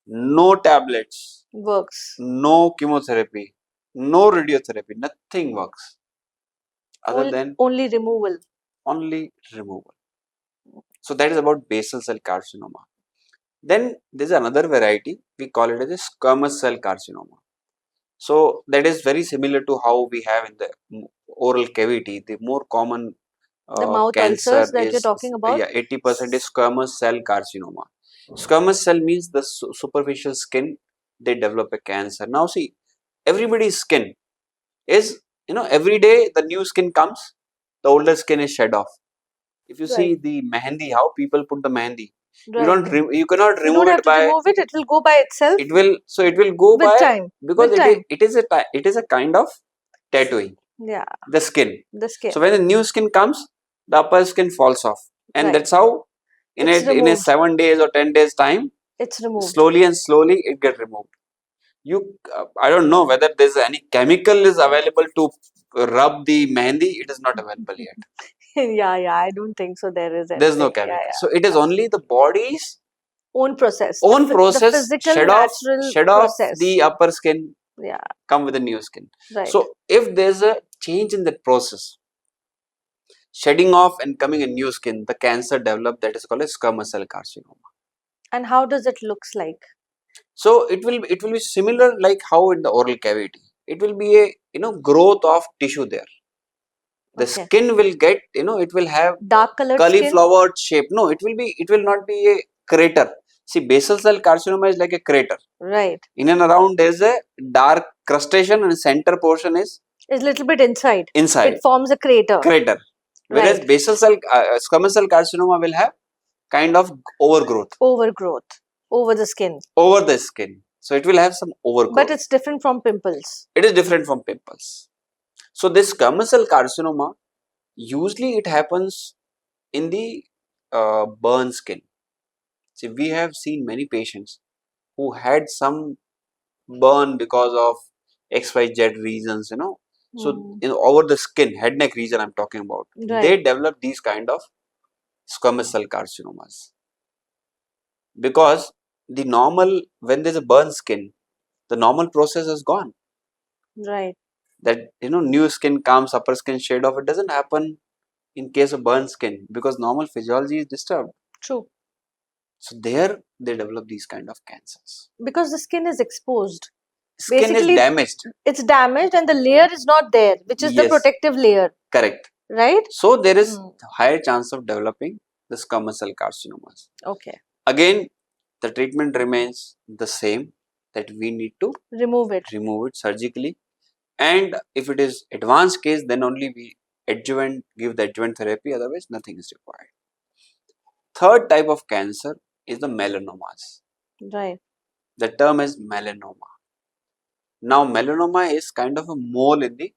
B: No tablets,
A: Works.
B: no chemotherapy, no radiotherapy, nothing works other than
A: Only removal.
B: only removal. So that is about basal cell carcinoma. Then there is another variety, we call it as a squamous cell carcinoma. So that is very similar to how we have in the oral cavity. The more common
A: The mouth
B: cancer
A: ulcers that you're
B: is,
A: talking about.
B: yeah, 80% is squamous cell carcinoma. Squamous cell means the superficial skin, they develop a cancer. Now see, everybody's skin is, every day the new skin comes, the older skin is shed off. If you
A: Right.
B: see the mehendi, how people put the mehendi,
A: Right.
B: you cannot
A: You don't
B: remove
A: have
B: it
A: to
B: by,
A: remove it. It will go by itself
B: it will go
A: with
B: by,
A: time.
B: because
A: With time.
B: it is a kind of tattooing
A: Yeah.
B: the skin.
A: The
B: So
A: skin.
B: when the new skin comes, the upper skin falls off, and
A: Right.
B: that's how
A: It's
B: in a
A: removed.
B: 7 days or 10 days time,
A: It's removed.
B: slowly and slowly it get removed. You I don't know whether there's any chemical is available to rub the mehendi. It is not available yet.
A: Yeah, yeah. I don't think so. There is
B: There's no
A: anything. Yeah,
B: chemical. So it
A: yeah.
B: is only the body's
A: Own process.
B: own
A: The
B: process,
A: physical, natural
B: shed off the
A: process.
B: upper skin,
A: Yeah.
B: come with a new skin.
A: Right.
B: So if there's a change in that process, shedding off and coming a new skin, the cancer develop, that is called a squamous cell carcinoma.
A: And how does it looks like?
B: So it will be similar like how in the oral cavity. It will be a growth of tissue there. The
A: Okay.
B: skin will get, it will have
A: Dark colored skin.
B: cauliflower shape. No, it will not be a crater. See, basal cell carcinoma is like a crater.
A: Right.
B: In and around there is a dark crustation, and center portion is
A: Is little bit inside.
B: inside
A: It forms a crater.
B: crater. Whereas
A: Right.
B: basal cell squamous cell carcinoma will have kind of overgrowth
A: Overgrowth over the skin.
B: over the skin. So it will have some
A: But
B: overgrowth.
A: it's different from pimples.
B: It is different from pimples. So this squamous cell carcinoma, usually it happens in the burn skin. See, we have seen many patients who had some burn because of XYZ reasons, So
A: Mm.
B: over the skin, head neck region I'm talking about,
A: Right.
B: they develop these kind of squamous cell carcinomas. Because the normal, when there's a burn skin, the normal process is gone.
A: Right.
B: That new skin comes, upper skin shade off. It doesn't happen in case of burn skin because normal physiology is disturbed.
A: True.
B: So there they develop these kind of cancers.
A: Because the skin is exposed.
B: Skin is
A: Basically,
B: damaged.
A: it's damaged and the layer is not there, which is the
B: Yes,
A: protective layer,
B: correct.
A: right?
B: So there is
A: Mm.
B: higher chance of developing the squamous cell carcinomas.
A: Okay.
B: Again, the treatment remains the same, that we need to
A: Remove it.
B: surgically, and if it is advanced case, then only we give the adjuvant therapy, otherwise nothing is required. Third type of cancer is the melanomas.
A: Right.
B: The term is melanoma. Now melanoma is kind of a mole in the,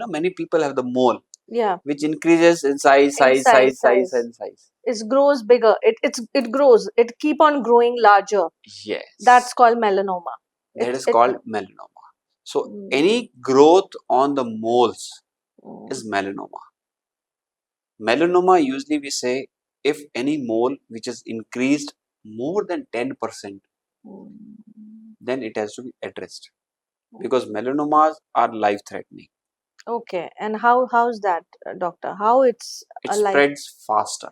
B: many people have the mole,
A: Yeah.
B: which increases in size,
A: In size.
B: and size.
A: It grows bigger. It grows. It keep on growing larger.
B: Yes.
A: That's called melanoma.
B: That
A: It's
B: is called melanoma. So
A: Mm.
B: any growth on the moles
A: Mm.
B: is melanoma. Melanoma, usually we say, if any mole which is increased more than 10%,
A: Mm.
B: then it has to be addressed, because melanomas are life threatening.
A: Okay. And how's that, doctor? How it's
B: It
A: alive?
B: spreads faster.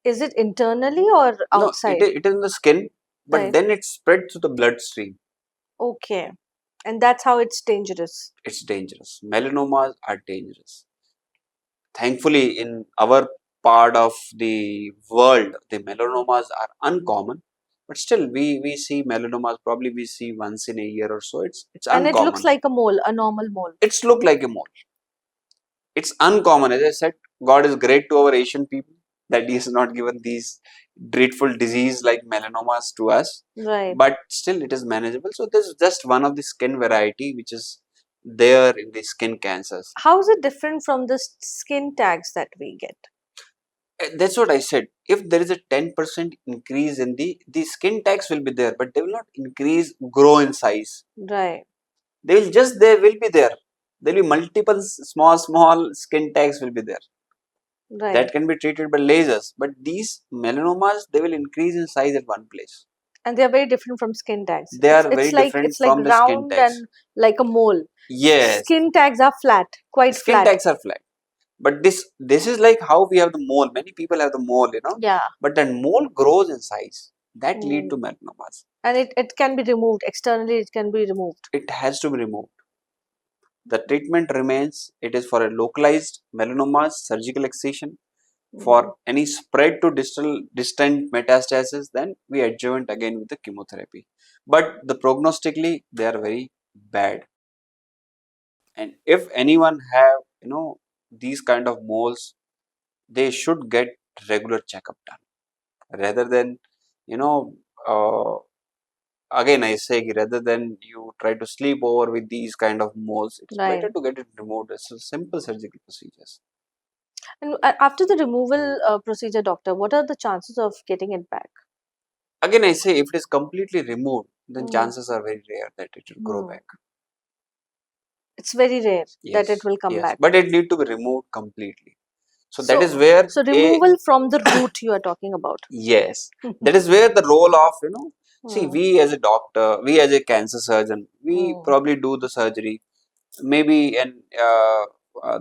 A: Is it internally or
B: No,
A: outside?
B: it is in the skin, but
A: Right.
B: then it spreads to the bloodstream.
A: Okay. And that's how it's dangerous.
B: It's dangerous. Melanomas are dangerous. Thankfully, in our part of the world, the melanomas are uncommon, but still we see melanomas, probably we see once in a year or so. It's
A: And it looks
B: uncommon.
A: like a mole, a normal mole.
B: It's look like a mole. It's uncommon. As I said, God is great to our Asian people that He has not given these dreadful disease like melanomas to us.
A: Right.
B: But still, it is manageable. So this is just one of the skin variety which is there in the skin cancers.
A: How is it different from the skin tags that we get?
B: That's what I said. If there is a 10% increase in the skin tags will be there, but they will not grow in size.
A: Right.
B: They will be there. There will be multiple small skin tags will be there.
A: Right.
B: That can be treated by lasers. But these melanomas, they will increase in size at one place.
A: And they are very different from skin tags.
B: They are very different
A: it's like
B: from the skin
A: round
B: tags.
A: and like a mole.
B: Yes.
A: Skin tags are flat, quite
B: Skin
A: flat.
B: tags are flat. But this is like how we have the mole. Many people have the mole,
A: Yeah.
B: But that mole grows in size. That lead
A: Mm.
B: to melanomas.
A: And it can be removed. Externally, it can be removed.
B: It has to be removed. The treatment remains, it is for a localized melanomas, surgical excision. For any spread to distant metastasis, then we adjuvant again with the chemotherapy. But the prognostically, they are very bad. And if anyone have, these kind of moles, they should get regular checkup done. Rather than, uh, again I say, rather than you try to sleep over with these kind of moles, it's
A: Right.
B: better to get it removed. It's a simple surgical procedures.
A: And after the removal procedure, doctor, what are the chances of getting it back?
B: Again, I say, if it is completely removed, then
A: Mm.
B: chances are very rare that it will grow
A: Mm.
B: back.
A: It's very rare that
B: Yes,
A: it will come
B: yes,
A: back.
B: but it need to be removed completely. So that is
A: So,
B: where
A: so removal from the root you are talking about.
B: yes, that is where the role of, see,
A: Mm.
B: we as a doctor, we as a cancer surgeon, we
A: Mm.
B: probably do the surgery. Maybe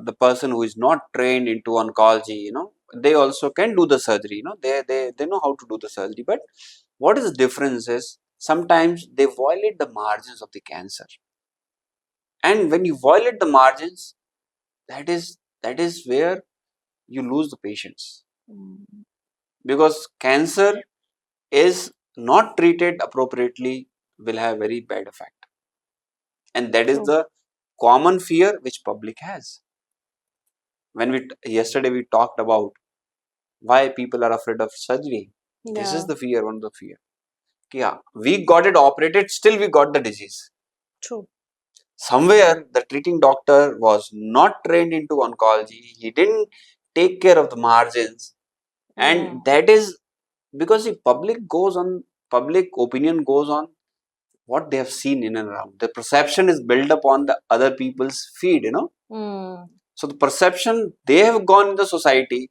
B: the person who is not trained into oncology, they also can do the surgery. They know how to do the surgery. But what is the difference is sometimes they violate the margins of the cancer, and when you violate the margins, that is where you lose the patients,
A: Mm.
B: because cancer is not treated appropriately will have very bad effect, and that is
A: True.
B: the common fear which public has. When yesterday we talked about why people are afraid of surgery. This is
A: Yeah.
B: the fear, one of the fear. Yeah, we got it operated, still we got the disease.
A: True.
B: Somewhere the treating doctor was not trained into oncology. He didn't take care of the margins, and
A: Mm.
B: that is because the public opinion goes on what they have seen in and around. The perception is built upon the other people's feed,
A: Mm.
B: So the perception they have gone in the society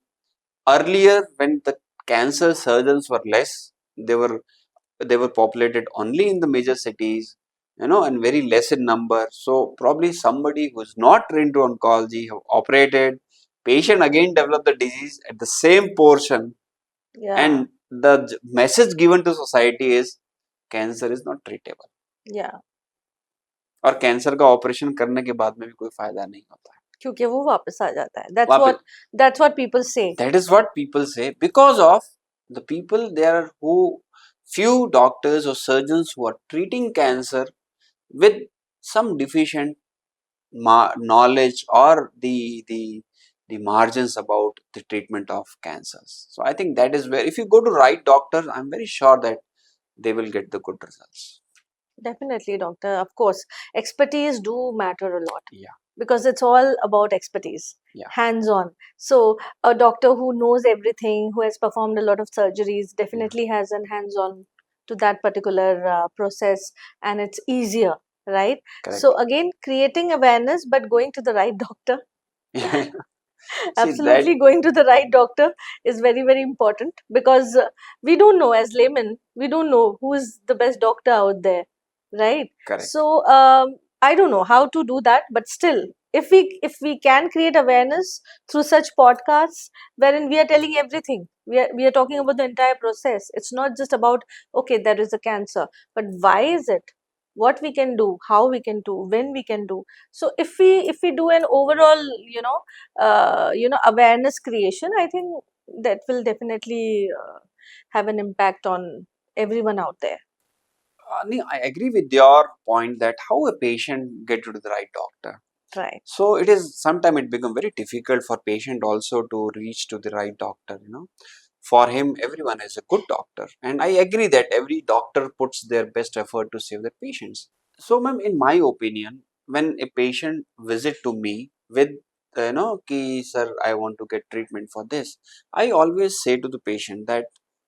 B: earlier when the cancer surgeons were less, they were populated only in the major cities, and very less in number. So probably somebody who's not trained to oncology have operated, patient again developed the disease at the same portion,
A: Yeah.
B: and the message given to society is cancer is not treatable,
A: Yeah.
B: और cancer का operation करने के बाद में भी कोई फायदा नहीं होता है.
A: क्योंकि वो वापस आ जाता है.
B: वापस
A: That's what people say.
B: That is what people say because of the people there who few doctors or surgeons who are treating cancer with some deficient knowledge or the margins about the treatment of cancers. So I think that is where if you go to right doctor, I'm very sure that they will get the good results.
A: Definitely, doctor. Of course, expertise do matter a lot.
B: Yeah.
A: Because it's all about expertise,
B: Yeah.
A: hands-on. So a doctor who knows everything, who has performed a lot of surgeries, definitely has an hands-on to that particular process, and it's easier, right?
B: Correct.
A: So again, creating awareness, but going to the right doctor. Absolutely,
B: that
A: going to the right doctor is very, very important because we don't know, as laymen, we don't know who is the best doctor out there, right?
B: correct.
A: So I don't know how to do that, but still, if we can create awareness through such podcasts wherein we are telling everything, we are talking about the entire process. It's not just about, okay, there is a cancer, but why is it, what we can do, how we can do, when we can do. So if we do an overall, awareness creation, I think that will definitely have an impact on everyone out there.
B: I agree with your point that how a patient get to the right doctor.
A: Right.
B: So it is sometimes it become very difficult for patient also to reach to the right doctor. For him, everyone is a good doctor, and I agree that every doctor puts their best effort to save their patients. So, ma'am, in my opinion, when a patient visit to me with ki sir, I want to get treatment for this, I always say to the patient that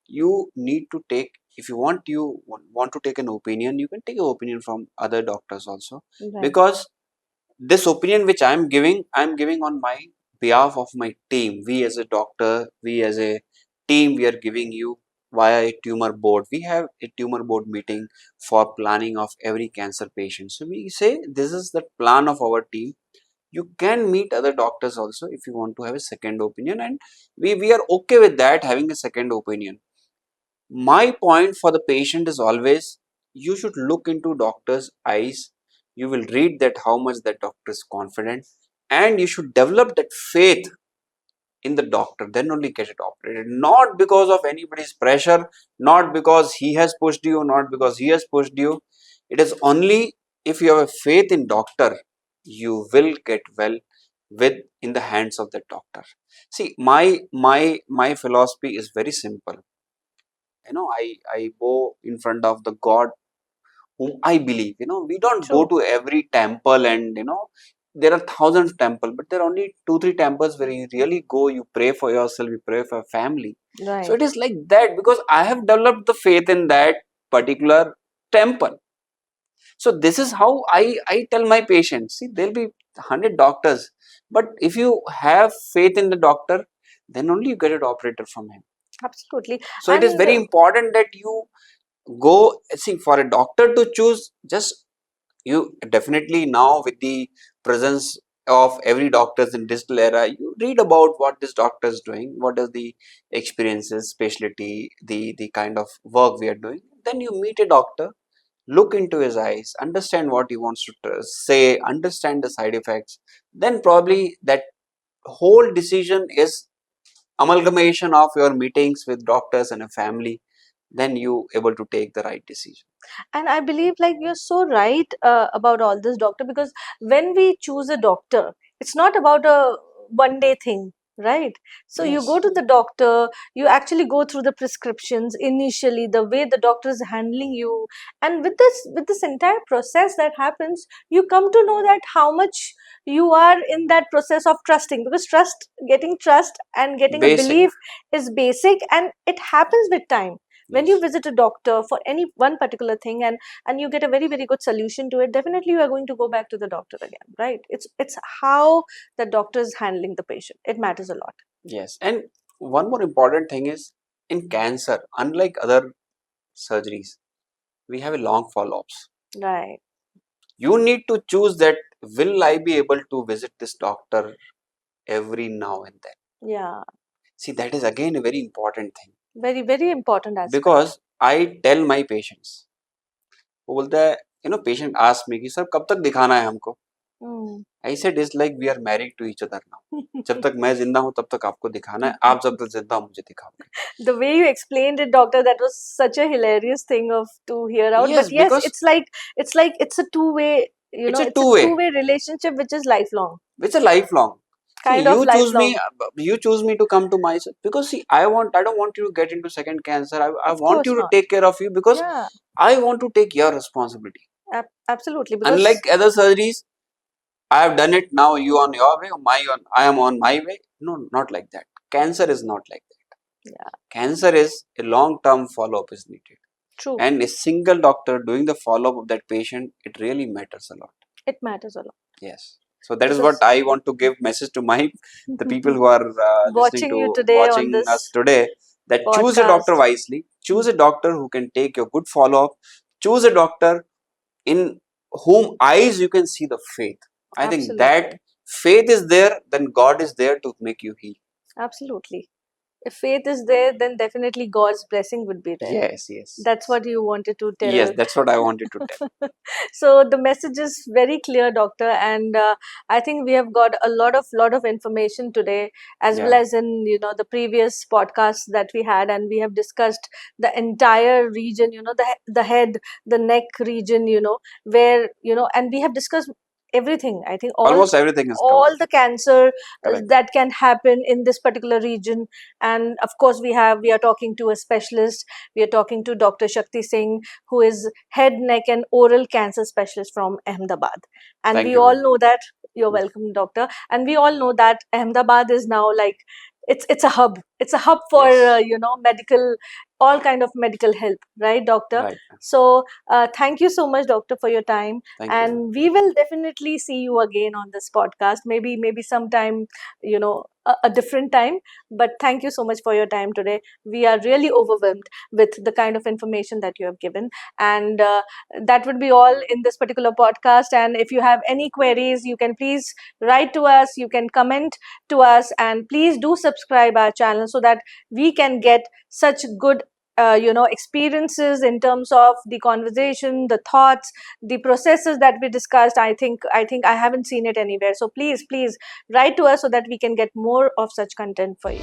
B: you need to take if you want to take an opinion, you can take an opinion from other doctors also,
A: Right.
B: because this opinion which I'm giving on my behalf of my team. We as a doctor, we as a team, we are giving you via a tumor board. We have a tumor board meeting for planning of every cancer patient. So we say this is the plan of our team. You can meet other doctors also if you want to have a second opinion, and we are okay with that, having a second opinion. My point for the patient is always you should look into doctor's eyes. You will read that how much that doctor is confident, and you should develop that faith in the doctor. Then only get it operated. Not because of anybody's pressure, not because he has pushed you, not because he has pushed you. It is only if you have a faith in doctor, you will get well with in the hands of the doctor. See, my philosophy is very simple. I go in front of the God whom I believe. We don't go
A: True.
B: to every temple, and there are thousands of temples, but there are only 2-3 temples where you really go, you pray for yourself, you pray for your family. So
A: Right.
B: it is like that because I have developed the faith in that particular temple. So this is how I tell my patients, see, there'll be 100 doctors, but if you have faith in the doctor, then only you get it operated from him.
A: Absolutely.
B: So it is
A: And
B: very important that you go see for a doctor to choose. Just you definitely now with the presence of every doctors in digital era, you read about what this doctor is doing, what is the experiences, specialty, the kind of work we are doing. Then you meet a doctor, look into his eyes, understand what he wants to say, understand the side effects. Then probably that whole decision is amalgamation of your meetings with doctors and a family. Then you able to take the right decision.
A: and I believe, like, you're so right about all this, doctor, because when we choose a doctor, it's not about a one day thing, right? So you
B: Yes.
A: go to the doctor, you actually go through the prescriptions initially, the way the doctor is handling you, and with this entire process that happens, you come to know that how much you are in that process of trusting, because getting trust and getting a
B: Basic.
A: belief is basic, and it happens with time. When you
B: Yes.
A: visit a doctor for any one particular thing, and you get a very very good solution to it, definitely you are going to go back to the doctor again, right? It's how the doctor is handling the patient. It matters a lot.
B: Yes. And one more important thing is, in cancer, unlike other surgeries, we have a long follow-ups.
A: Right.
B: You need to choose that, will I be able to visit this doctor every now and then?
A: Yeah.
B: See, that is again a very important thing,
A: Very very important aspect.
B: because I tell my patients, वो बोलता है, patient asks me कि sir कब तक दिखाना है हमको?
A: Hmm.
B: I said it's like we are married to each other now. जब तक मैं जिंदा हूँ तब तक आपको दिखाना है, आप जब तक जिंदा हो मुझे दिखाओगे.
A: The way you explained it, doctor, that was such a hilarious thing of to hear out. But
B: Yes,
A: yes,
B: because
A: it's a two-way,
B: it's a
A: it's a
B: two-way.
A: two-way relationship which is lifelong.
B: It's a lifelong. See,
A: Kind of lifelong.
B: you choose me to come to myself, because see, I don't want you to get into second cancer. I
A: Of
B: want
A: course
B: you to
A: not.
B: take care of you, because
A: Yeah,
B: I want to take your responsibility.
A: absolutely. Because
B: Unlike other surgeries, I have done it. Now you on your way, I am on my way. No, not like that. Cancer is not like that.
A: yeah,
B: Cancer is a long-term follow-up is needed,
A: true.
B: and a single doctor doing the follow-up of that patient, it really matters a lot.
A: It matters a lot.
B: Yes. So that
A: This
B: is what
A: is
B: I want to give message to the people who are listening
A: watching you
B: to,
A: today on
B: watching us
A: this
B: today, that choose a
A: podcast.
B: doctor wisely. Choose a doctor who can take your good follow-up. Choose a doctor in whom eyes you can see the faith. I think that
A: Absolutely,
B: faith is there, then God is there to make you heal.
A: absolutely. If faith is there, then definitely God's blessing would be there.
B: Yes, yes.
A: That's what you wanted to
B: Yes,
A: tell.
B: that's what I wanted to tell.
A: So the message is very clear, doctor, and I think we have got a lot of information today, as well
B: Yeah,
A: as in the previous podcasts that we had, and we have discussed the entire region, the head, the neck region, where and we have discussed everything. I think
B: almost everything is
A: all
B: covered.
A: the cancer
B: Correct.
A: that can happen in this particular region. And of course we are talking to a specialist. We are talking to Dr. Shakti Singh, who is head, neck and oral cancer specialist from Ahmedabad. And
B: Thank
A: we
B: you
A: all
B: very
A: know that, you're welcome, doctor, and we all know that Ahmedabad is now like it's a hub. It's a hub for
B: Yes.
A: medical, all kind of medical help, right, doctor?
B: Right.
A: So thank you so much, doctor, for your time.
B: Thank you.
A: And we will definitely see you again on this podcast, maybe sometime, a different time. But thank you so much for your time today. We are really overwhelmed with the kind of information that you have given. And that would be all in this particular podcast. And if you have any queries, you can please write to us, you can comment to us, and please do subscribe our channel so that we can get such good experiences in terms of the conversation, the thoughts, the processes that we discussed. I think I haven't seen it anywhere. So please write to us so that we can get more of such content for you.